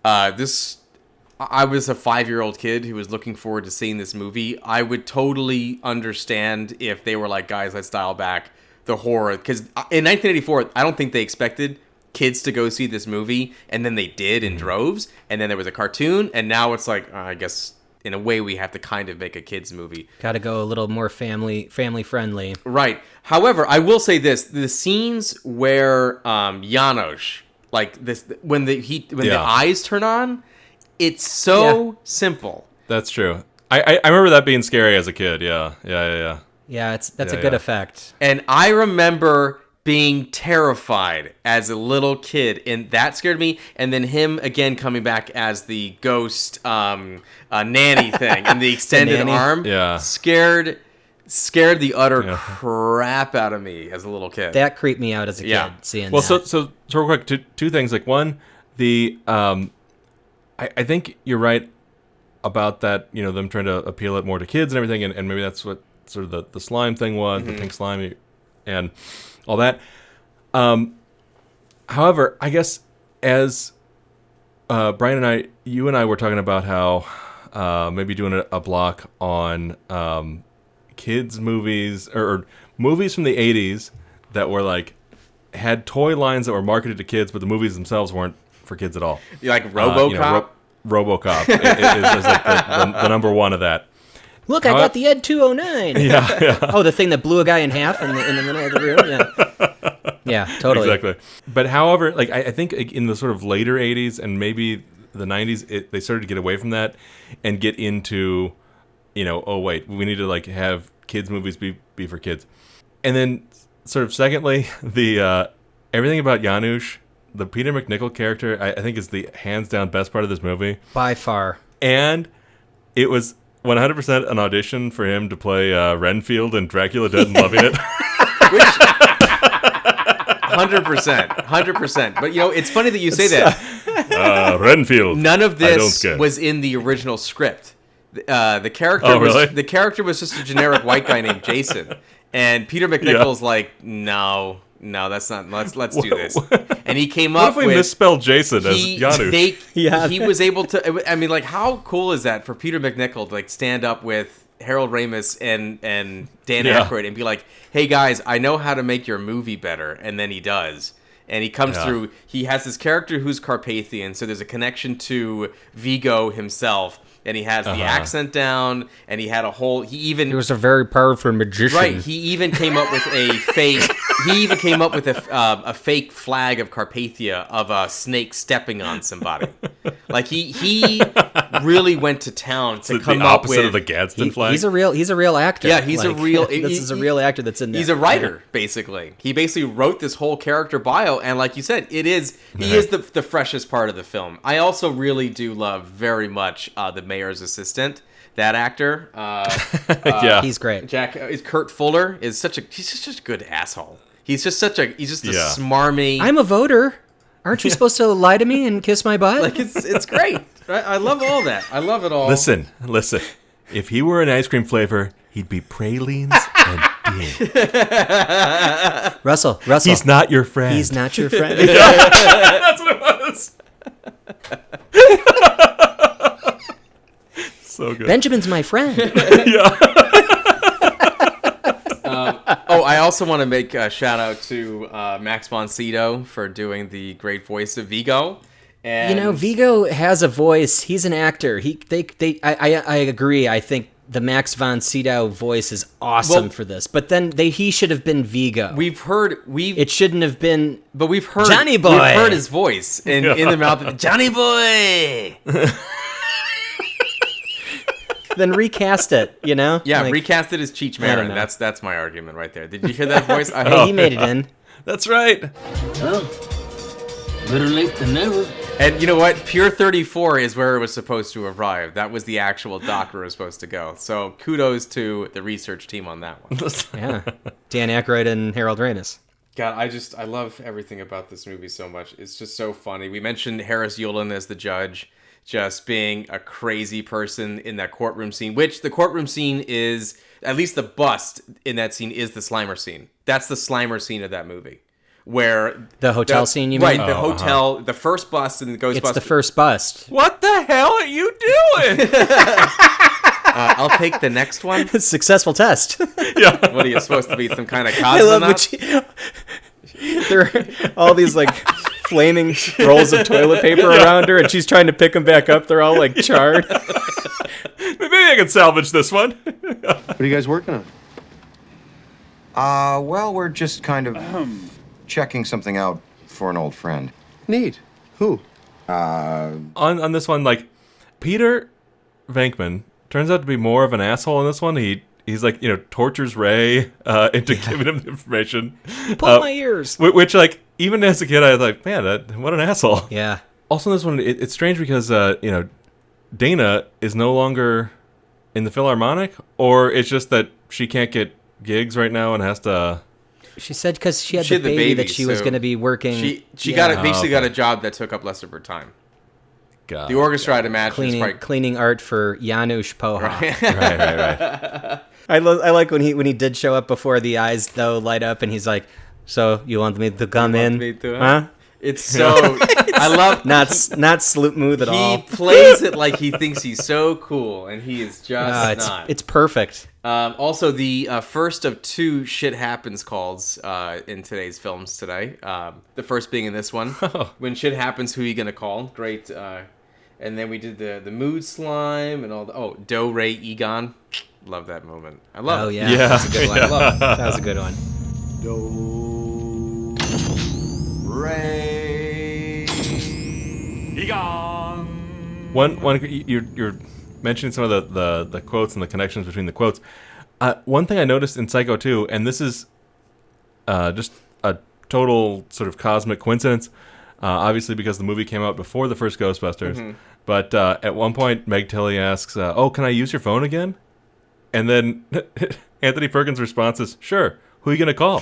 I was a 5-year-old kid who was looking forward to seeing this movie. I would totally understand if they were like, guys, let's dial back the horror. Because in 1984, I don't think they expected kids to go see this movie, and then they did in droves, and then there was a cartoon, and now it's like, I guess in a way we have to kind of make a kids movie. Got to go a little more family friendly. Right. However, I will say this: the scenes where Janos, like this, when the eyes turn on, it's so simple. That's true. I remember that being scary as a kid. Yeah. Yeah, that's a good effect. And I remember being terrified as a little kid, and that scared me. And then him again coming back as the ghost nanny thing and the extended arm, scared the utter crap out of me as a little kid. That creeped me out as a kid. Seeing that. So real quick, two things. Like one, I think you're right about that. Them trying to appeal it more to kids and everything, and maybe that's what sort of the slime thing was, the pink slime, and all that. However, I guess as Brian you and I were talking about how maybe doing a block on kids movies or movies from the 80s that were like had toy lines that were marketed to kids, but the movies themselves weren't for kids at all. Like RoboCop? RoboCop is like the number one of that. Look, I got the Ed 209. Yeah. Oh, the thing that blew a guy in half in the middle of the room. Yeah, totally. Exactly. But however, like I think in the sort of later 80s and maybe the 90s, they started to get away from that and get into, oh wait, we need to like have kids movies be for kids. And then sort of secondly, the everything about Janusz, the Peter McNichol character, I think is the hands down best part of this movie. By far. And it was 100% an audition for him to play Renfield in Dracula Dead and Loving It. 100%. But it's funny that you say that. Renfield. None of this was in the original script. The character was just a generic white guy named Jason, and Peter McNichol's like, no, that's not. Let's do this. And he came up with. What if we misspelled Jason as Janusz? He was able to. I mean, like, how cool is that for Peter McNichol to like stand up with Harold Ramis and Dan Aykroyd and be like, "Hey guys, I know how to make your movie better," and then he does. And he comes through. He has this character who's Carpathian, so there's a connection to Vigo himself. And he has the accent down, and he had a whole. He was a very powerful magician. Right. He even came up with a fake. He even came up with a fake flag of Carpathia of a snake stepping on somebody. Like he really went to town to come the up opposite with of the Gadsden flag. He's a real actor. Yeah, he's a real. This is a real actor that's in there. He's a writer, basically. He basically wrote this whole character bio, and like you said, he is the freshest part of the film. I also really do love very much the mayor's assistant. That actor, yeah, he's great. Kurt Fuller is he's just such a good asshole. He's just a smarmy. I'm a voter. Aren't you supposed to lie to me and kiss my butt? Like it's great. I love all that. I love it all. Listen. If he were an ice cream flavor, he'd be pralines and beer. Russell. He's not your friend. He's not your friend. That's what it was. So good. Benjamin's my friend. Yeah. I also want to make a shout out to Max von Sydow for doing the great voice of Vigo. And Vigo has a voice. He's an actor. I agree. I think the Max von Sydow voice is awesome for this. But then he should have been Vigo. It shouldn't have been. But we've heard Johnny Boy. We've heard his voice in the mouth of Johnny Boy. Then recast it, Yeah, recast it as Cheech Marin. That's my argument right there. Did you hear that voice? Hey, he made it in. That's right. Well, better late than never. And you know what? Pier 34 is where it was supposed to arrive. That was the actual dock where it was supposed to go. So kudos to the research team on that one. Yeah, Dan Aykroyd and Harold Ramis. God, I love everything about this movie so much. It's just so funny. We mentioned Harris Yulin as the judge, just being a crazy person in that courtroom scene, which the courtroom scene is, at least the bust in that scene is the Slimer scene. That's the Slimer scene of that movie. Where the hotel scene, you mean? Right, the hotel, the first bust in the Ghostbusters. It's the first bust. What the hell are you doing? I'll take the next one. Successful test. Yeah. What are you supposed to be, some kind of cosmonaut? I love there are all these like flaming rolls of toilet paper around her, and she's trying to pick them back up. They're all like charred. Maybe I can salvage this one. What are you guys working on? Well, we're just kind of checking something out for an old friend. Neat. Who? On this one, like, Peter Venkman turns out to be more of an asshole in this one. He's like, tortures Ray into giving him the information. Pull my ears. Which, like, even as a kid, I was like, man, what an asshole. Yeah. Also in this one, it's strange because, Dana is no longer in the Philharmonic, or it's just that she can't get gigs right now and has to... She said because she had the baby that she was going to be working. She got a job that took up less of her time. God. The orchestra, I'd imagine, cleaning art for Janusz Poha. Right. I like when he did show up before the eyes though light up, and he's like, "So you want me to come in? Huh?" It's so I love not smooth at all. He plays it like he thinks he's so cool, and he is just not. It's perfect. Also, the first of two shit happens calls in today's films today. The first being in this one, when shit happens, who are you gonna call? Great. And then we did the mood slime and all the Do Ray Egon. Love that moment. I love it. Oh yeah, that's a good one. I love it. That was a good one. Do Ray Egon. One you're mentioning some of the quotes and the connections between the quotes. One thing I noticed in Psycho 2, and this is just a total sort of cosmic coincidence, obviously because the movie came out before the first Ghostbusters, but at one point Meg Tilly asks, can I use your phone again? And then Anthony Perkins' response is, sure, who are you going to call?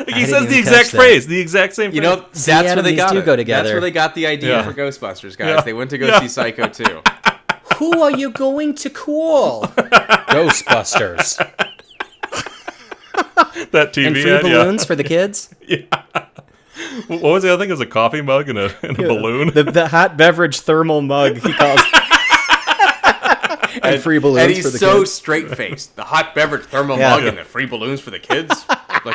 He says the exact phrase, the exact same phrase. That's where they got it. Go together. That's where they got the idea for Ghostbusters, guys. Yeah. They went to go see Psycho 2. Who are you going to call? Ghostbusters. That TV and free balloons for the kids? Yeah. What was the other thing? It was a coffee mug and a balloon? The hot beverage thermal mug, he calls and free balloons and he's for the so kids. Straight-faced. The hot beverage thermal mug and the free balloons for the kids.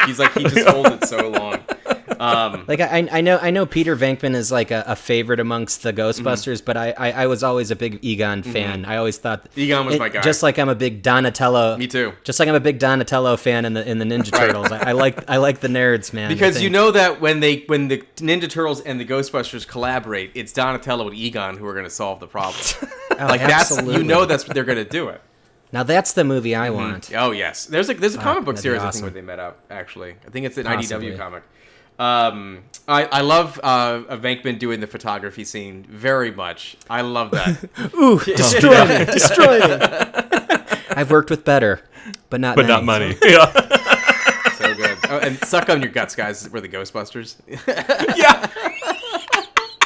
He just holds it so long. Like I know Peter Venkman is like a favorite amongst the Ghostbusters, but I was always a big Egon fan. I always thought Egon was my guy. Just like I'm a big Donatello. Me too. Just like I'm a big Donatello fan in the Ninja Turtles. I like the nerds, man. Because you know that when the Ninja Turtles and the Ghostbusters collaborate, it's Donatello and Egon who are going to solve the problem. Absolutely. That's what they're going to do it. Now that's the movie I want. Oh yes, there's a comic book series awesome. I think where they met up. Actually, I think it's an Possibly. IDW comic. I love Venkman doing the photography scene very much. I love that. Ooh, destroy me, destroy me. I've worked with better, but not money. Yeah. So good. Oh, and suck on your guts, guys. We're the Ghostbusters. Yeah.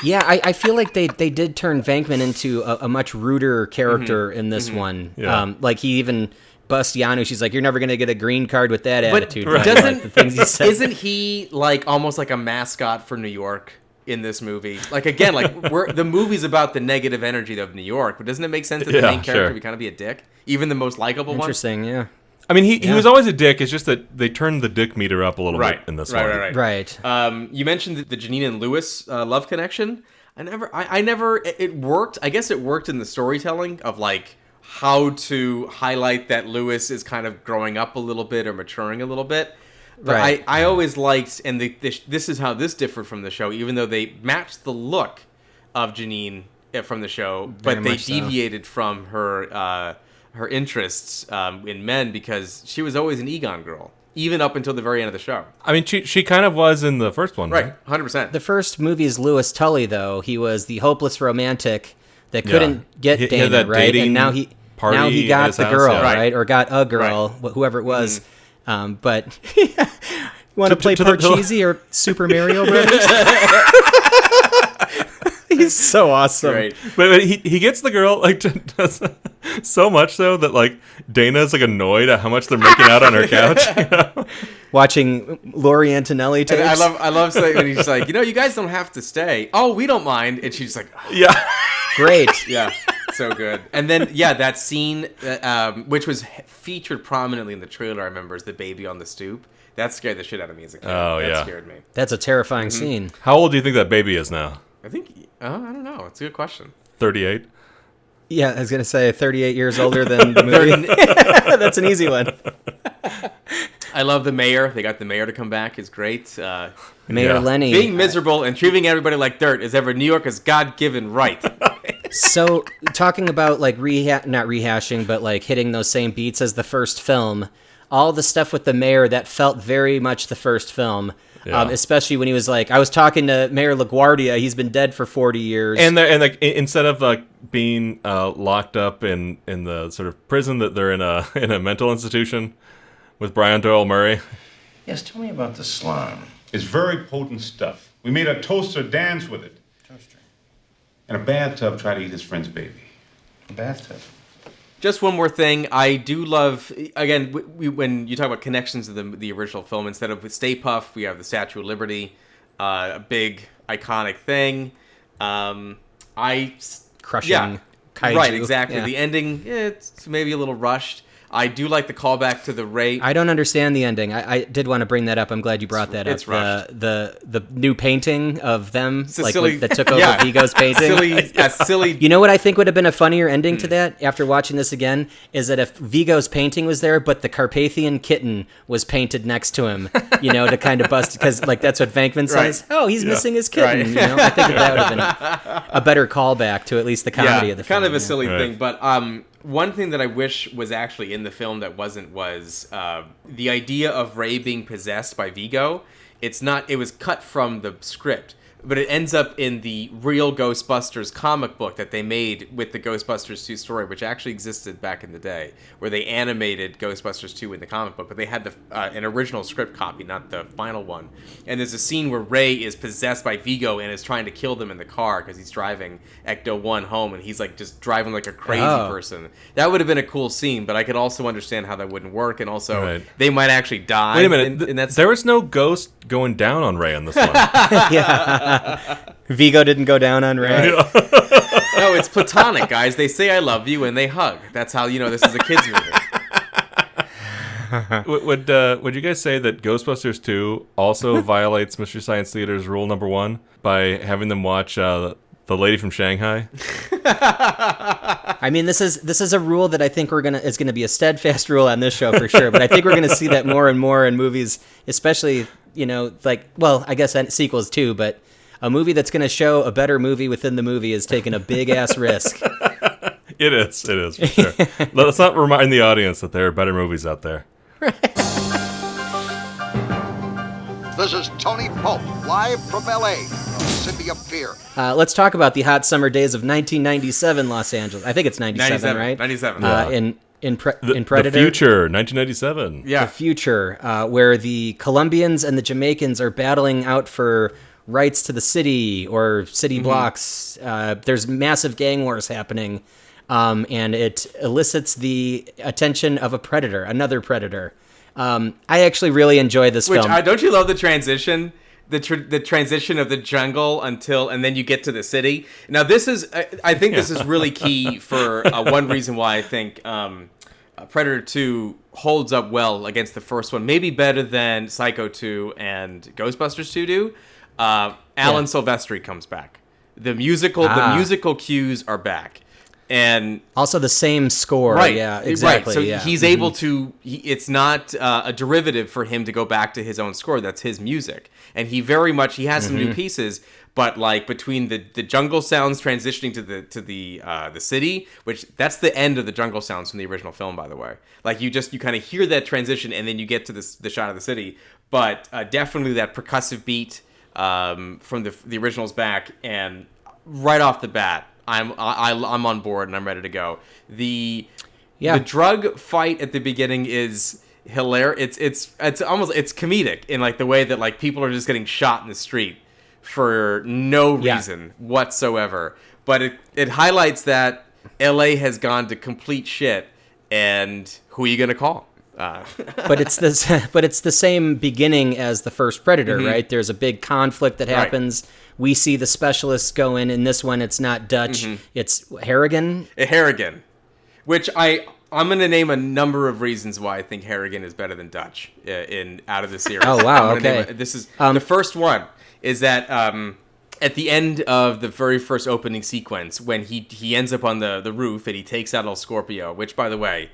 Yeah, I feel like they did turn Venkman into a much ruder character in this one. Yeah. Like he even bust Yanu. She's like, "You're never gonna get a green card with that attitude." But doesn't like the things he said. Isn't he like almost like a mascot for New York in this movie? Like again, like the movie's about the negative energy of New York, but doesn't it make sense that the main character would kind of be a dick, even the most likable one? Interesting, yeah. I mean, he was always a dick. It's just that they turned the dick meter up a little bit in this one. Right. You mentioned the Janine and Lewis love connection. I never. It worked. I guess it worked in the storytelling of like how to highlight that Lewis is kind of growing up a little bit or maturing a little bit. But I always liked, and this is how this differed from the show, even though they matched the look of Janine from the show, but they deviated from her interests in men because she was always an Egon girl, even up until the very end of the show. I mean, she kind of was in the first one, right? 100%. The first movie is Louis Tully, though. He was the hopeless romantic that couldn't get Dana, right? And now he got the girl, right? Or got a girl, whoever it was. But you want to play Parcheesi or Super Mario Brothers? He's so awesome. Right. But he gets the girl like so much so that like Dana's like annoyed at how much they're making out on her couch. You know? Watching Laurie Antonelli tapes. And I love saying when he's like, you guys don't have to stay. Oh, we don't mind. And she's like, yeah, great. Yeah, so good. And then that scene, which was featured prominently in the trailer, I remember, is the baby on the stoop. That scared the shit out of me as a kid. Oh, that scared me. That's a terrifying scene. How old do you think that baby is now? I think, I don't know. It's a good question. 38? Yeah, I was going to say 38 years older than the movie. That's an easy one. I love the mayor. They got the mayor to come back. It's great. Mayor Lenny. Being miserable and treating everybody like dirt is ever New York's God-given right. So, talking about like not rehashing, but like hitting those same beats as the first film, all the stuff with the mayor that felt very much the first film. Yeah. Especially when he was like, I was talking to Mayor LaGuardia. He's been dead for 40 years. And like instead of like being locked up in the sort of prison, that they're in a mental institution with Brian Doyle Murray. Yes, tell me about the slime. It's very potent stuff. We made a toaster dance with it. Toaster. And a bathtub try to eat his friend's baby. A bathtub. Just one more thing. I do love, again, when you talk about connections to the original film, instead of Stay Puft, we have the Statue of Liberty, a big, iconic thing. Crushing kaiju. Right, exactly. Yeah. The ending, it's maybe a little rushed. I do like the callback to the Ray. I don't understand the ending. I did want to bring that up. I'm glad you brought that up. It's rushed. The new painting of them, like silly, that took over Vigo's painting. Silly. You know what I think would have been a funnier ending to that? After watching this again, is that if Vigo's painting was there, but the Carpathian kitten was painted next to him, to kind of bust, because like that's what Venkman says. Right. Oh, he's missing his kitten. Right. I think that would have been a better callback to at least the comedy of the film. Kind of a silly thing, but one thing that I wish was actually in the film that wasn't was the idea of Ray being possessed by Vigo. It's not. It was cut from the script, but it ends up in the real Ghostbusters comic book that they made with the Ghostbusters 2 story, which actually existed back in the day, where they animated Ghostbusters 2 in the comic book, but they had an original script copy, not the final one. And there's a scene where Ray is possessed by Vigo and is trying to kill them in the car because he's driving Ecto-1 home, and he's like just driving like a crazy person. That would have been a cool scene, but I could also understand how that wouldn't work, and also they might actually die. Wait a minute, there was no ghost going down on Ray on this one. Vigo didn't go down on Ray. Right. No, it's platonic, guys. They say I love you and they hug. That's how you know this is a kids movie. Would you guys say that Ghostbusters 2 also violates Mystery Science Theater's rule number 1 by having them watch The Lady from Shanghai? I mean, this is a rule that I think is gonna be a steadfast rule on this show for sure. But I think we're gonna see that more and more in movies, especially I guess sequels too. But a movie that's gonna show a better movie within the movie is taking a big ass risk. It is for sure. Let's not remind the audience that there are better movies out there. This is Tony Pope, live from L.A., City of Fear. Let's talk about the hot summer days of 1997 Los Angeles. I think it's 97, right? 97. In Predator. The future, 1997. Yeah. The future, where the Colombians and the Jamaicans are battling out for rights to the city or city blocks. There's massive gang wars happening, and it elicits the attention of another predator. I actually really enjoy this film. Don't you love the transition? The transition of the jungle and then you get to the city. Now this is, I think this is really key for one reason why I think Predator 2 holds up well against the first one, maybe better than Psycho 2 and Ghostbusters 2 do. Alan Silvestri comes back. The musical cues are back. And also the same score. Right. Yeah, exactly. Right. So he's able to, it's not a derivative for him to go back to his own score. That's his music. And he has some new pieces, but like between the jungle sounds transitioning to the city, which that's the end of the jungle sounds from the original film, by the way. Like you kind of hear that transition and then you get to the shot of the city. But definitely that percussive beat from the original's back, and right off the bat, I'm on board and I'm ready to go. The drug fight at the beginning is hilarious. It's comedic in like the way that like people are just getting shot in the street for no reason whatsoever. But it highlights that LA has gone to complete shit, and who are you gonna call? But it's the same beginning as the first Predator, right? There's a big conflict that happens. Right. We see the specialists go in this one it's not Dutch. It's Harrigan. Harrigan, which I'm going to name a number of reasons why I think Harrigan is better than Dutch out of the series. Oh wow! Okay, this is the first one. Is that at the end of the very first opening sequence when he ends up on the roof and he takes out El Scorpio, which by the way,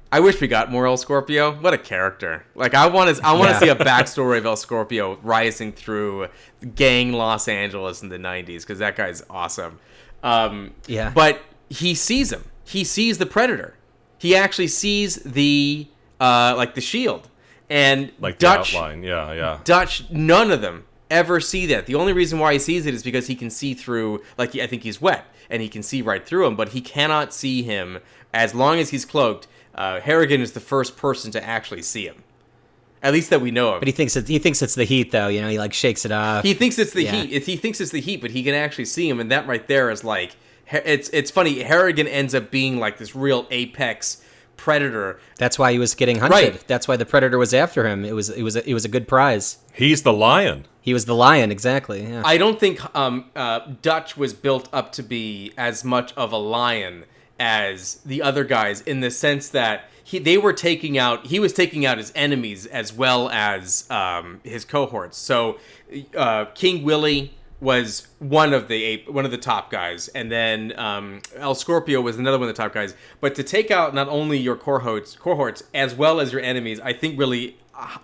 I wish we got more El Scorpio. What a character! Like I want to see a backstory of El Scorpio rising through gang Los Angeles in the '90s, because that guy's awesome. But he sees him. He sees the Predator. He actually sees the shield, and like Dutch, the outline. Dutch, none of them ever see that. The only reason why he sees it is because he can see through. I think he's wet and he can see right through him, but he cannot see him as long as he's cloaked. Harrigan is the first person to actually see him, at least that we know of. But he thinks it's the heat, though. You know, he like shakes it off. He thinks it's the heat. He thinks it's the heat, but he can actually see him, and that right there is like, it's funny. Harrigan ends up being like this real apex predator. That's why he was getting hunted. Right. That's why the Predator was after him. It was a good prize. He's the lion. He was the lion, exactly. Yeah. I don't think Dutch was built up to be as much of a lion as the other guys, in the sense that he was taking out his enemies as well as his cohorts. So King Willie was one of the top guys, and then El Scorpio was another one of the top guys. But to take out not only your cohorts as well as your enemies, I think really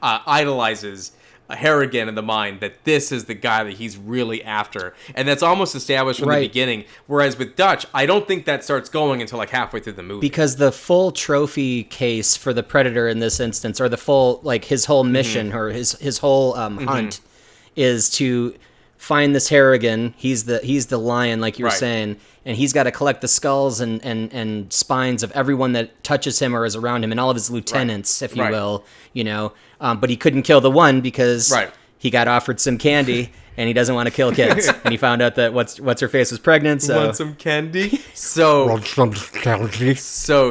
idolizes Harrigan in the mind that this is the guy that he's really after, and that's almost established from the beginning. Whereas with Dutch, I don't think that starts going until like halfway through the movie, because the full trophy case for the Predator in this instance, or the full his whole mission or his whole hunt, is to find this Harrigan. He's the lion, like you were saying, and he's got to collect the skulls and spines of everyone that touches him or is around him, and all of his lieutenants, if you will, you know. But he couldn't kill the one because he got offered some candy, and he doesn't want to kill kids. And he found out that what's her face was pregnant. So want some candy? So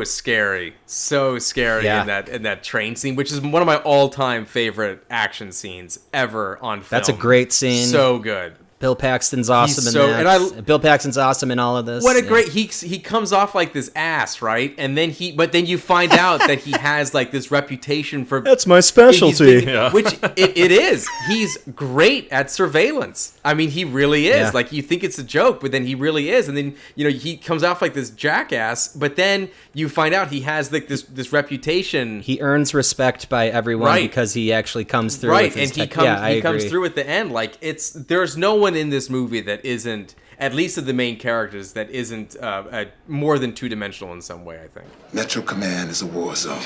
scary, in that train scene, which is one of my all-time favorite action scenes ever on film. That's a great scene. So good. Bill Paxton's awesome in that. Bill Paxton's awesome in all of this. What a great he comes off like this ass, right? And then then you find out that he has like this reputation for that's my specialty, which it is. He's great at surveillance. I mean, he really is. Yeah. Like you think it's a joke, but then he really is. And then he comes off like this jackass, but then you find out he has like this reputation. He earns respect by everyone because he actually comes through. Right, and he comes through at the end. Like there's no one in this movie that isn't, at least of the main characters, that isn't more than two-dimensional in some way, I think. Metro Command is a war zone.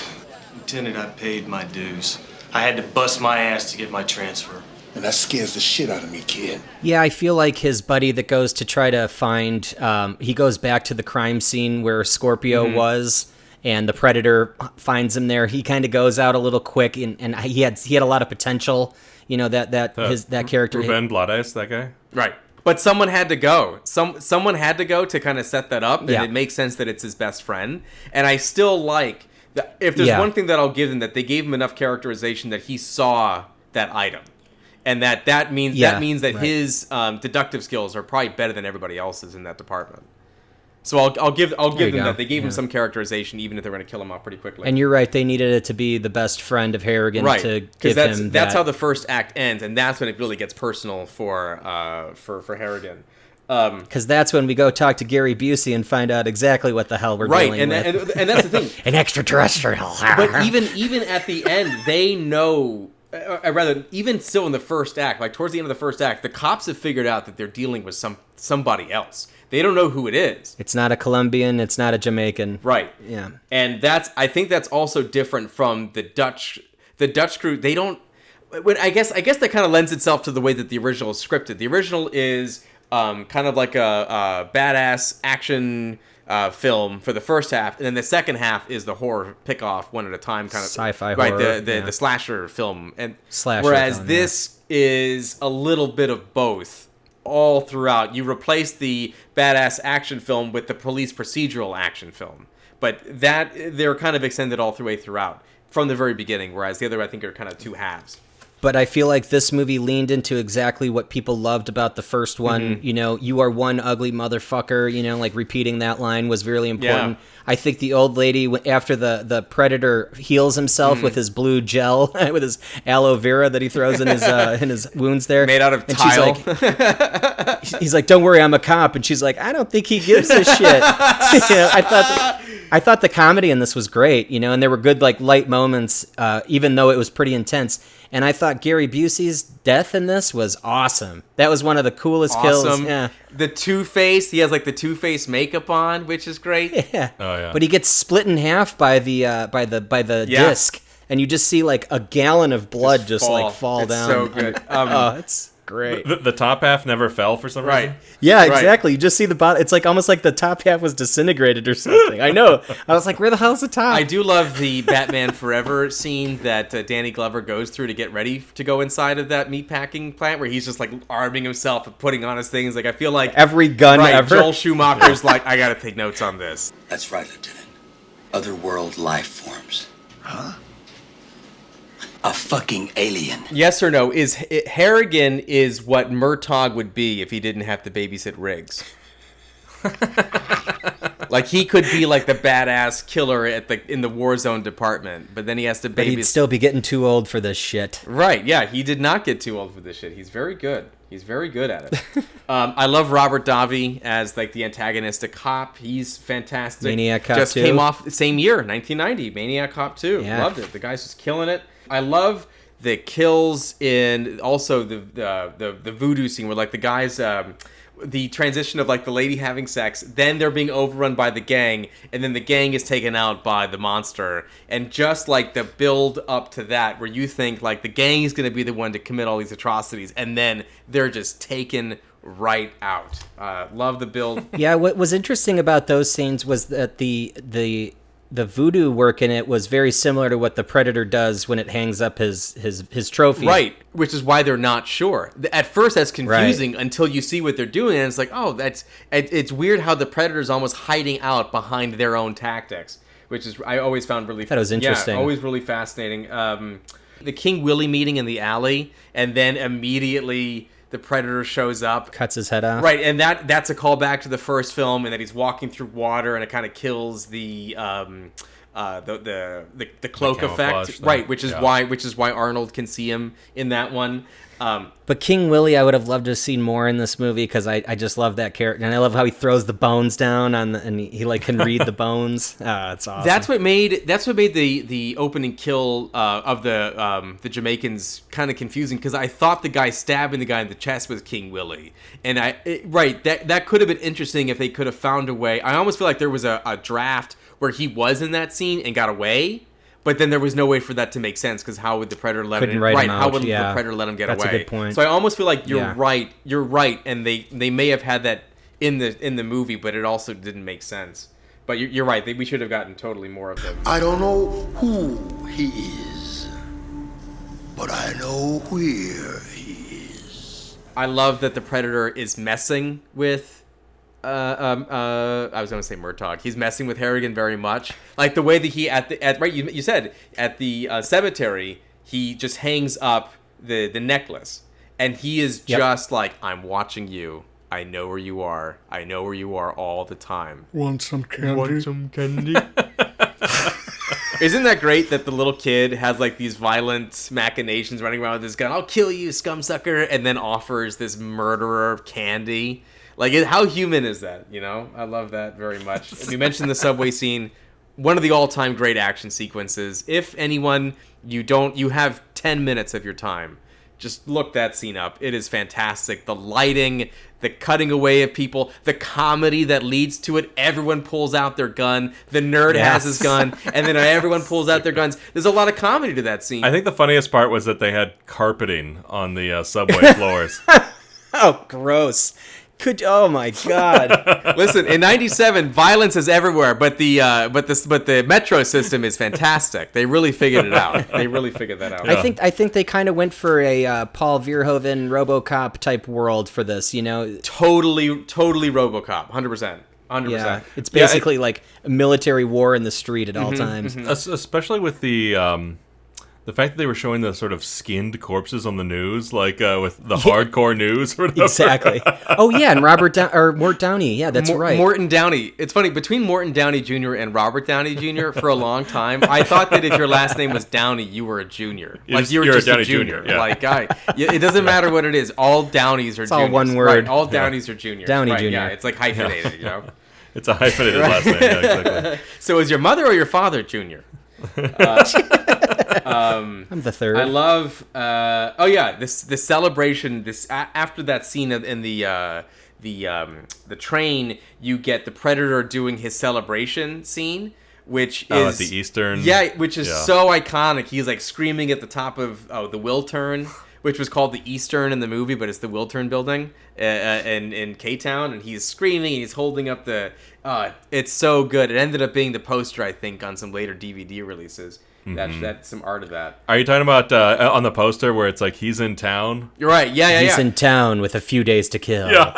Lieutenant, I paid my dues. I had to bust my ass to get my transfer. And that scares the shit out of me, kid. Yeah, I feel like his buddy that goes to try to find, he goes back to the crime scene where Scorpio was, and the Predator finds him there. He kind of goes out a little quick, and he had a lot of potential. That character. Ruben Blades, that guy. Right. But someone had to go. Someone had to go to kind of set that up, and it makes sense that it's his best friend. And I still like that. If there's one thing that I'll give them, that they gave him enough characterization that he saw that item, and that means that his deductive skills are probably better than everybody else's in that department. So I'll give them that. They gave him some characterization, even if they were going to kill him off pretty quickly. And you're right; they needed it to be the best friend of Harrigan to give him. That's how the first act ends, and that's when it really gets personal for Harrigan. Because that's when we go talk to Gary Busey and find out exactly what the hell we're dealing with. And that's the thing, an extraterrestrial. But even at the end, they know. Or rather, even still in the first act, like towards the end of the first act, the cops have figured out that they're dealing with somebody else. They don't know who it is. It's not a Colombian. It's not a Jamaican. Right. Yeah. And I think that's also different from the Dutch. The Dutch crew, they don't. I guess that kind of lends itself to the way that the original is scripted. The original is kind of like a badass action film for the first half, and then the second half is the horror pick-off one at a time kind of sci-fi horror. Right, the slasher film. And whereas this is a little bit of both. All throughout, you replace the badass action film with the police procedural action film, but they're kind of extended all the way throughout from the very beginning, whereas the other, I think, are kind of two halves. But I feel like this movie leaned into exactly what people loved about the first one. Mm-hmm. You are one ugly motherfucker, like repeating that line was really important. Yeah. I think the old lady, after the Predator heals himself with his blue gel, with his aloe vera that he throws in his wounds there. Made out of tile. He's like, don't worry, I'm a cop. And she's like, I don't think he gives a shit. I thought the comedy in this was great, and there were good light moments, even though it was pretty intense. And I thought Gary Busey's death in this was awesome. That was one of the coolest kills. Yeah. The Two-Face, he has the Two-Face makeup on, which is great. Yeah. Oh yeah. But he gets split in half by the disc, and you just see a gallon of blood just fall it's down. So good. It's great. The top half never fell for some reason. Yeah, exactly. You just see the bottom. It's almost like the top half was disintegrated or something. I know. I was like, where the hell's the top? I do love the Batman Forever scene that Danny Glover goes through to get ready to go inside of that meatpacking plant, where he's just arming himself and putting on his things. I feel like every gun ever. Joel Schumacher's I got to take notes on this. That's right, Lieutenant. Otherworld life forms. Huh? A fucking alien. Yes or no? Harrigan is what Murtaugh would be if he didn't have to babysit Riggs. He could be the badass killer in the war zone department, but then he has to babysit. But he'd still be getting too old for this shit. Right? Yeah, he did not get too old for this shit. He's very good. He's very good at it. I love Robert Davi as the antagonistic cop. He's fantastic. Maniac Cop 2. Just came off the same year, 1990. Maniac Cop 2. Yeah. Loved it. The guy's just killing it. I love the kills in also the voodoo scene where the guys the transition of the lady having sex, then they're being overrun by the gang, and then the gang is taken out by the monster, and just the build up to that where you think the gang is going to be the one to commit all these atrocities, and then they're just taken right out. Love the build. Yeah, what was interesting about those scenes was that the voodoo work in it was very similar to what the Predator does when it hangs up his trophy. Right, which is why they're not sure. At first, that's confusing until you see what they're doing, and it's it's weird how the Predator's almost hiding out behind their own tactics, which is I always found really. That was interesting. Yeah, always really fascinating. The King Willie meeting in the alley, and then immediately the Predator shows up, cuts his head off. Right, and that's a callback to the first film, and that he's walking through water, and it kind of kills the cloak effect, thing. right? Which is why Arnold can see him in that one. But King Willie, I would have loved to have seen more in this movie because I just love that character, and I love how he throws the bones down and he like can read the bones. It's awesome. That's what made the opening kill of the Jamaicans kind of confusing, because I thought the guy stabbing the guy in the chest was King Willie, and that could have been interesting if they could have found a way. I almost feel like there was a draft where he was in that scene and got away. But then there was no way for that to make sense, because how would the Predator let him? Right, how would the Predator let him get away? That's a good point. So I almost feel like you're right. You're right, and they may have had that in the movie, but it also didn't make sense. But you're right. We should have gotten totally more of them. I don't know who he is, but I know where he is. I love that the Predator is messing with. I was going to say Murtaugh. He's messing with Harrigan very much. Like the way that he you said at the cemetery, he just hangs up the necklace, and he is just like, I'm watching you. I know where you are. I know where you are all the time. Want some candy? Want some candy? Isn't that great that the little kid has like these violent machinations running around with his gun? I'll kill you, scumsucker, and then offers this murderer candy. Like, how human is that, you know? I love that very much. We mentioned the subway scene, one of the all-time great action sequences. If anyone, you have 10 minutes of your time, just look that scene up. It is fantastic. The lighting, the cutting away of people, the comedy that leads to it. Everyone pulls out their gun. The nerd has his gun, and then everyone pulls out their guns. There's a lot of comedy to that scene. I think the funniest part was that they had carpeting on the subway floors. Oh, gross. Oh my God! Listen, in '97, violence is everywhere, but the metro system is fantastic. They really figured it out. They really figured that out. I think they kind of went for a Paul Verhoeven RoboCop type world for this. You know, totally RoboCop, 100%. Yeah, it's basically like a military war in the street at all times. Especially with the fact that they were showing the sort of skinned corpses on the news, like with the hardcore news or whatever. Exactly. Oh, yeah, and Mort Downey. Yeah, that's right. Morton Downey. It's funny, between Morton Downey Jr. and Robert Downey Jr. for a long time, I thought that if your last name was Downey, you were a junior. You're just a junior. Yeah. Like, it doesn't matter what it is. All Downeys are it's juniors. All one word. Right, all Downeys are juniors. Downey Jr. Yeah, it's like hyphenated, you know? It's a hyphenated last name, yeah, exactly. So is your mother or your father junior? I'm the third. I love. This celebration. After that scene in the train, you get the Predator doing his celebration scene, which is at the Eastern. Yeah, which is so iconic. He's like screaming at the top of the Wiltern, which was called the Eastern in the movie, but it's the Wiltern building in K-Town, and he's screaming and he's holding up the. It's so good. It ended up being the poster, I think, on some later DVD releases. That's some art of that. Are you talking about on the poster where it's like he's in town? You're right. Yeah. He's in town with a few days to kill. Yeah.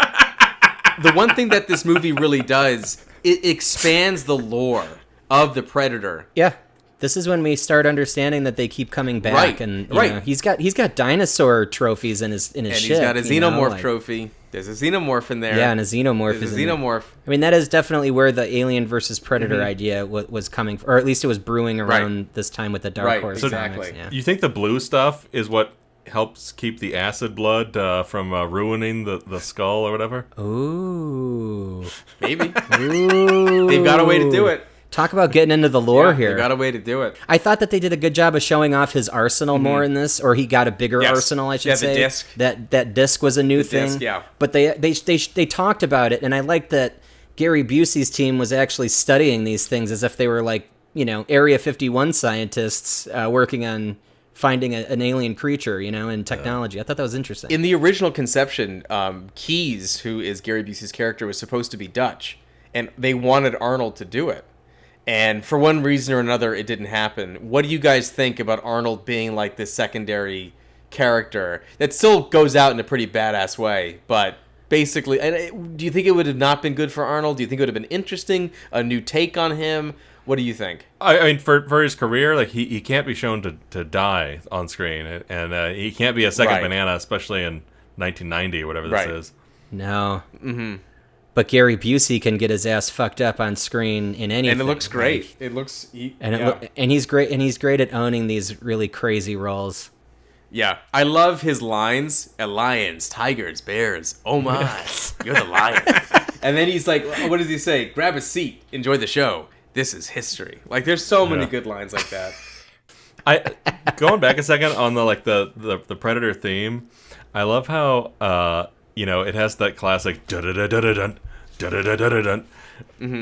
The one thing that this movie really does, it expands the lore of the Predator. Yeah. This is when we start understanding that they keep coming back, and you know, he's got dinosaur trophies in his ship. And he's got a xenomorph trophy. There's a xenomorph in there. Yeah, and a xenomorph is in there. I mean, that is definitely where the Alien versus Predator idea was coming, or at least it was brewing around this time with the Dark Horse. Exactly. Yeah. You think the blue stuff is what helps keep the acid blood from ruining the skull or whatever? Ooh, maybe. Ooh, they've got a way to do it. Talk about getting into the lore here. They got a way to do it. I thought that they did a good job of showing off his arsenal more in this, or he got a bigger arsenal, I should say. The disc. That disc was a new thing. Disc, yeah. But they talked about it, and I liked that Gary Busey's team was actually studying these things as if they were like, you know, Area 51 scientists working on finding an alien creature, you know, and technology. I thought that was interesting. In the original conception, Keyes, who is Gary Busey's character, was supposed to be Dutch, and they wanted Arnold to do it. And for one reason or another, it didn't happen. What do you guys think about Arnold being like this secondary character that still goes out in a pretty badass way? But basically, do you think it would have not been good for Arnold? Do you think it would have been interesting? A new take on him? What do you think? I mean, for his career, like he can't be shown to die on screen, and he can't be a second banana, especially in 1990 or whatever this is. No. But Gary Busey can get his ass fucked up on screen in anything. And it looks great. Like, It looks... and he's great. And he's great at owning these really crazy roles. Yeah. I love his lines. Lions, tigers, bears. Oh my. You're the lion. And then he's like, what does he say? Grab a seat. Enjoy the show. This is history. Like, there's so many good lines like that. Going back a second on the Predator theme, I love how it has that classic dun-dun-dun-dun-dun, dun-dun-dun-dun-dun,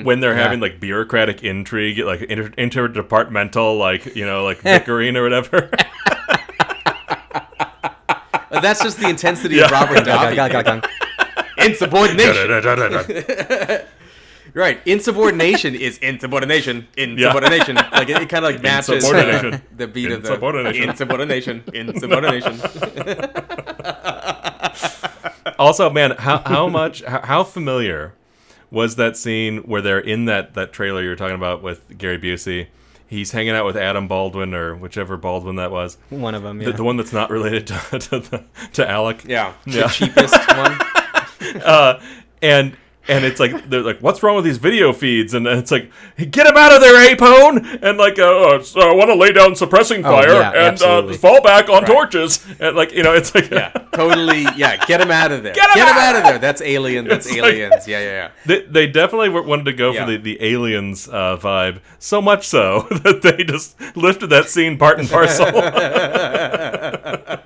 when they're having like bureaucratic intrigue, like interdepartmental, like bickering or whatever. That's just the intensity of Robert Davi. Insubordination. Right. Insubordination is insubordination. Insubordination. Like it kind of like matches the beat of the insubordination. Insubordination. Also, man, how familiar was that scene where they're in that trailer you were talking about with Gary Busey? He's hanging out with Adam Baldwin or whichever Baldwin that was. One of them, yeah. The one that's not related to Alec. Yeah. The cheapest one. And it's like, they're like, what's wrong with these video feeds? And it's like, get him out of there, Apone! And like, so I want to lay down suppressing fire and fall back on torches. And like, it's like... Yeah, totally, get him out of there. Get him out of there. That's Alien, that's Aliens. Yeah. They definitely wanted to go for the Aliens vibe, so much so that they just lifted that scene part and parcel.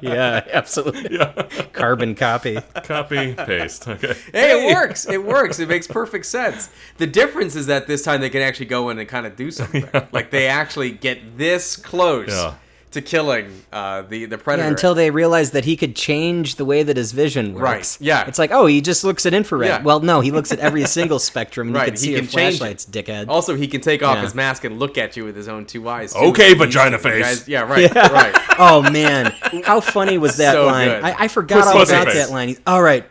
Yeah, absolutely. Yeah. Carbon copy. Copy, paste. Okay. Hey, it works. It works. It makes perfect sense. The difference is that this time they can actually go in and kind of do something. Yeah. Like they actually get this close to killing the Predator. Yeah, until they realize that he could change the way that his vision works. Right, yeah. It's like, he just looks at infrared. Yeah. Well, no, he looks at every single spectrum, and right. you can see your flashlights, dickhead. Also, he can take off his mask and look at you with his own two eyes. Too. Okay, vagina face. Yeah, right, right. Oh, man. How funny was that line? Good. I forgot all about that line. All right,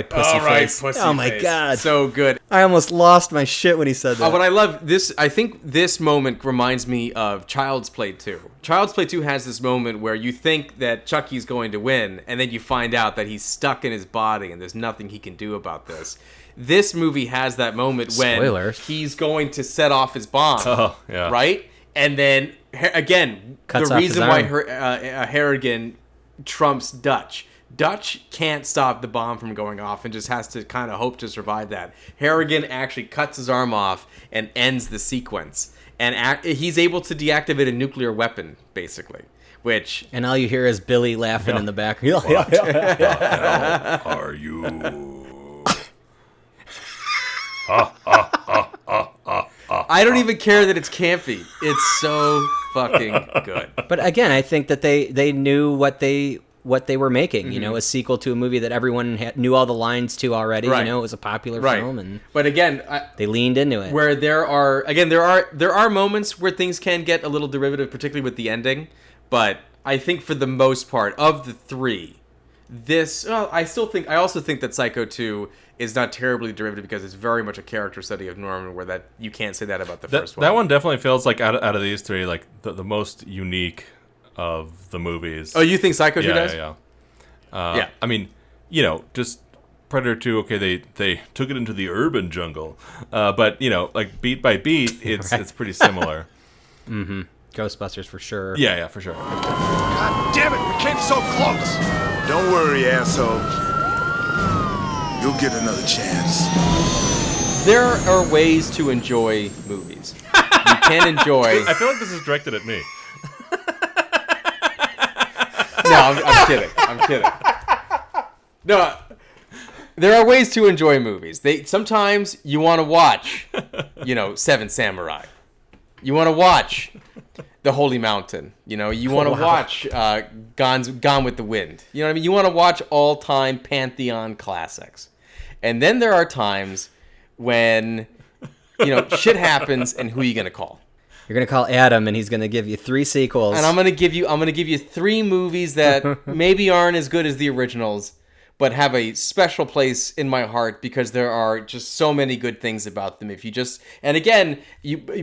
pussy face. Pussy oh, my face. God. So good. I almost lost my shit when he said that. But I love this. I think this moment reminds me of Child's Play 2. Child's Play 2 has this moment where you think that Chucky's going to win, and then you find out that he's stuck in his body and there's nothing he can do about this. This movie has that moment when he's going to set off his bomb. Oh, yeah. Right? And then, again, Cuts the off reason his why arm. Harrigan trumps Dutch. Dutch can't stop the bomb from going off and just has to kind of hope to survive that. Harrigan actually cuts his arm off and ends the sequence. And he's able to deactivate a nuclear weapon, basically. And all you hear is Billy laughing in the back. What the hell are you? I don't even care that it's campy. It's so fucking good. But again, I think that they knew what they were making. Mm-hmm. A sequel to a movie that everyone knew all the lines to already. Right. It was a popular film, but again, they leaned into it. Where there are moments where things can get a little derivative, particularly with the ending. But I think for the most part of the three, I also think that Psycho 2 is not terribly derivative because it's very much a character study of Norman, where that you can't say that about the first one. That one definitely feels like out of these three, like the most unique of the movies. Oh, you think Psycho 2 does? Yeah. Yeah. I mean, just Predator 2. Okay, they took it into the urban jungle, but like beat by beat, it's pretty similar. Mm-hmm. Ghostbusters for sure. Yeah, for sure. God damn it, we came so close. Don't worry, asshole. You'll get another chance. There are ways to enjoy movies. You can enjoy... I feel like this is directed at me. No, I'm kidding. I'm kidding. No, there are ways to enjoy movies. Sometimes you want to watch, Seven Samurai. You want to watch The Holy Mountain. You want to watch Gone with the Wind. You know what I mean? You want to watch all-time Pantheon classics. And then there are times when, shit happens, and who are you going to call? You're going to call Adam, and he's going to give you 3 sequels. And I'm going to give you 3 movies that maybe aren't as good as the originals, but have a special place in my heart because there are just so many good things about them. And again,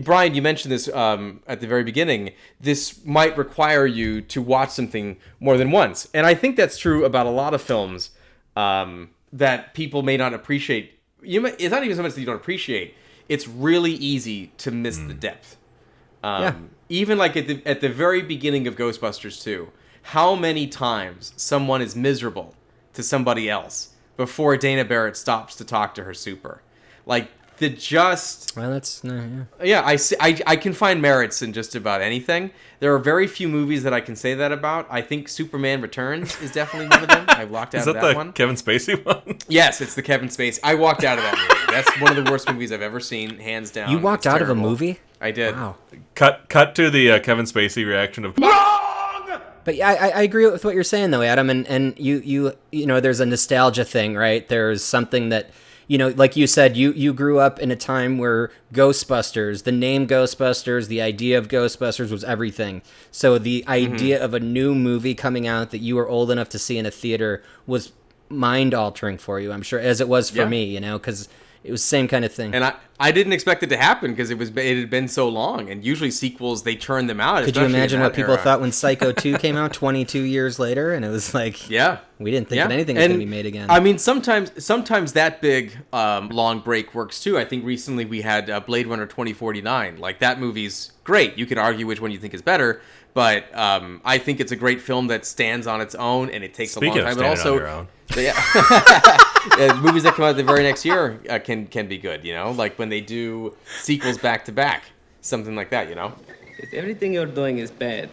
Brian, you mentioned this at the very beginning. This might require you to watch something more than once, and I think that's true about a lot of films that people may not appreciate. It's not even so much that you don't appreciate. It's really easy to miss the depth. Even like at the very beginning of Ghostbusters 2, how many times someone is miserable to somebody else before Dana Barrett stops to talk to her super. Like, I can find merits in just about anything. There are very few movies that I can say that about. I think Superman Returns is definitely one of them. I walked out of that one. Is that the Kevin Spacey one? Yes, it's the Kevin Spacey. I walked out of that movie. That's one of the worst movies I've ever seen, hands down. You walked out of a movie? I did. Wow. Cut to the Kevin Spacey reaction of But yeah, I agree with what you're saying though, Adam. And you know, there's a nostalgia thing, right? There's something that, you know, like you said, you grew up in a time where Ghostbusters, the name Ghostbusters, the idea of Ghostbusters was everything. So the idea of a new movie coming out that you were old enough to see in a theater was mind-altering for you, I'm sure, as it was for me, you know, because it was the same kind of thing. And I didn't expect it to happen because it had been so long. And usually sequels, they turn them out. Could you imagine what people thought when Psycho 2 came out 22 years later? And it was like, we didn't think that anything was going to be made again. I mean, sometimes that big long break works too. I think recently we had Blade Runner 2049. Like, that movie's great. You can argue which one you think is better. But I think it's a great film that stands on its own, and it takes a long time. But also, movies that come out the very next year can be good. You know, like when they do sequels back to back, something like that. You know, everything you're doing is bad.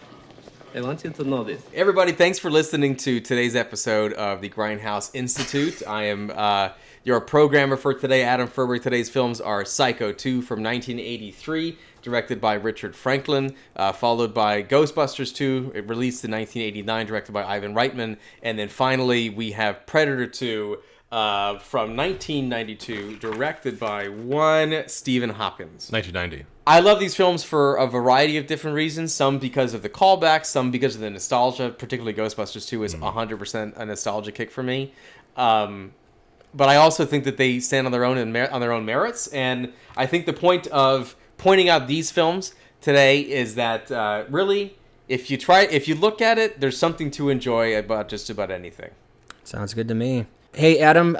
I want you to know this. Everybody, thanks for listening to today's episode of the Grindhouse Institute. I am your programmer for today, Adam Feuerberg. Today's films are Psycho 2 from 1983. Directed by Richard Franklin, followed by Ghostbusters 2, released in 1989, directed by Ivan Reitman, and then finally we have Predator 2 from 1992, directed by one Stephen Hopkins. 1990. I love these films for a variety of different reasons, some because of the callbacks, some because of the nostalgia, particularly Ghostbusters 2 is 100% a nostalgia kick for me. But I also think that they stand on their own on their own merits, and I think the point of pointing out these films today is that really, if you look at it, there's something to enjoy about just about anything. Sounds good to me. Hey, Adam,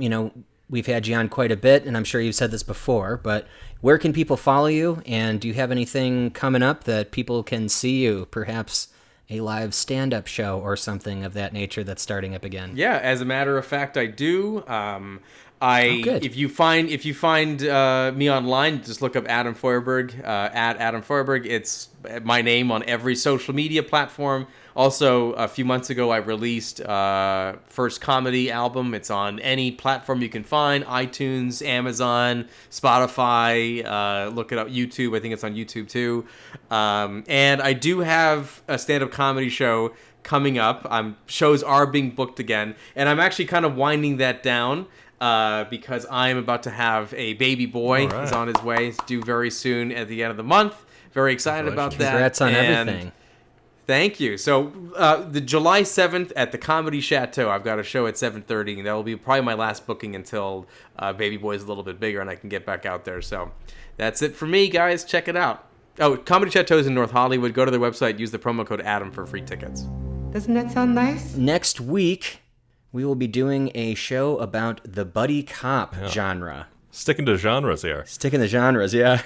you know, we've had you on quite a bit, and I'm sure you've said this before, but where can people follow you? And do you have anything coming up that people can see you? Perhaps a live stand-up show or something of that nature that's starting up again. Yeah, as a matter of fact, I do. If you find me online, just look up Adam Feuerberg, at Adam Feuerberg. It's my name on every social media platform. Also, a few months ago, I released first comedy album. It's on any platform you can find: iTunes, Amazon, Spotify. Look it up, YouTube. I think it's on YouTube too. And I do have a stand-up comedy show coming up. Shows are being booked again, and I'm actually kind of winding that down. Because I'm about to have a baby boy. He's on his way. It's due very soon at the end of the month. Very excited about that. Congrats on everything. Thank you. So the July 7th at the Comedy Chateau, I've got a show at 7:30, and that will be probably my last booking until baby boy is a little bit bigger and I can get back out there. So that's it for me, guys. Check it out. Oh, Comedy Chateau is in North Hollywood. Go to their website. Use the promo code Adam for free tickets. Doesn't that sound nice? Next week, we will be doing a show about the buddy cop genre. Sticking to genres here. Sticking to genres, yeah.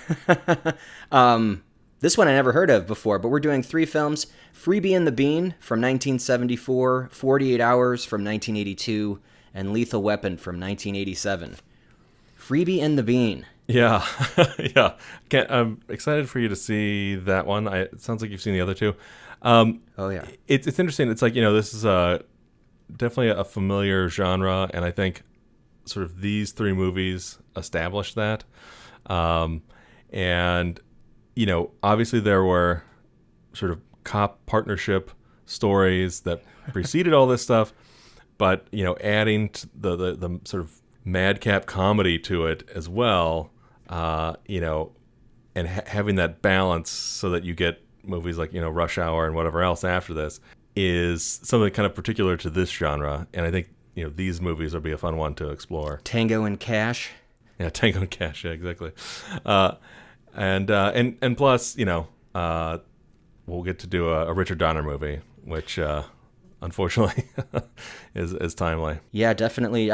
This one I never heard of before, but we're doing 3 films. Freebie and the Bean from 1974, 48 Hours from 1982, and Lethal Weapon from 1987. Freebie and the Bean. Yeah, yeah. I'm excited for you to see that one. It sounds like you've seen the other 2. Oh, yeah. It's interesting. It's like, you know, this is definitely a familiar genre, and I think sort of these 3 movies established that. And, you know, obviously there were sort of cop partnership stories that preceded all this stuff, but, you know, adding the sort of madcap comedy to it as well, you know, and having that balance so that you get movies like, you know, Rush Hour and whatever else after this is something kind of particular to this genre. And I think, you know, these movies will be a fun one to explore. Tango and Cash. Yeah, Tango and Cash, yeah, exactly. And plus, you know, we'll get to do a Richard Donner movie, which unfortunately, is timely. Yeah, definitely.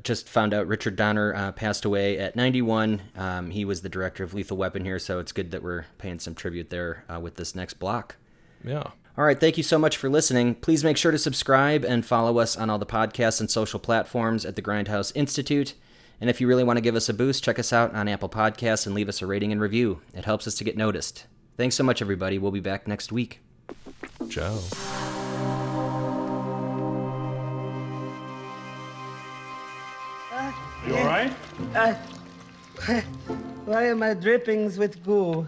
Just found out Richard Donner passed away at 91. He was the director of Lethal Weapon here, so it's good that we're paying some tribute there with this next block. Yeah. All right, thank you so much for listening. Please make sure to subscribe and follow us on all the podcasts and social platforms at the Grindhouse Institute. And if you really want to give us a boost, check us out on Apple Podcasts and leave us a rating and review. It helps us to get noticed. Thanks so much, everybody. We'll be back next week. Ciao. You all right? Why are my drippings with goo?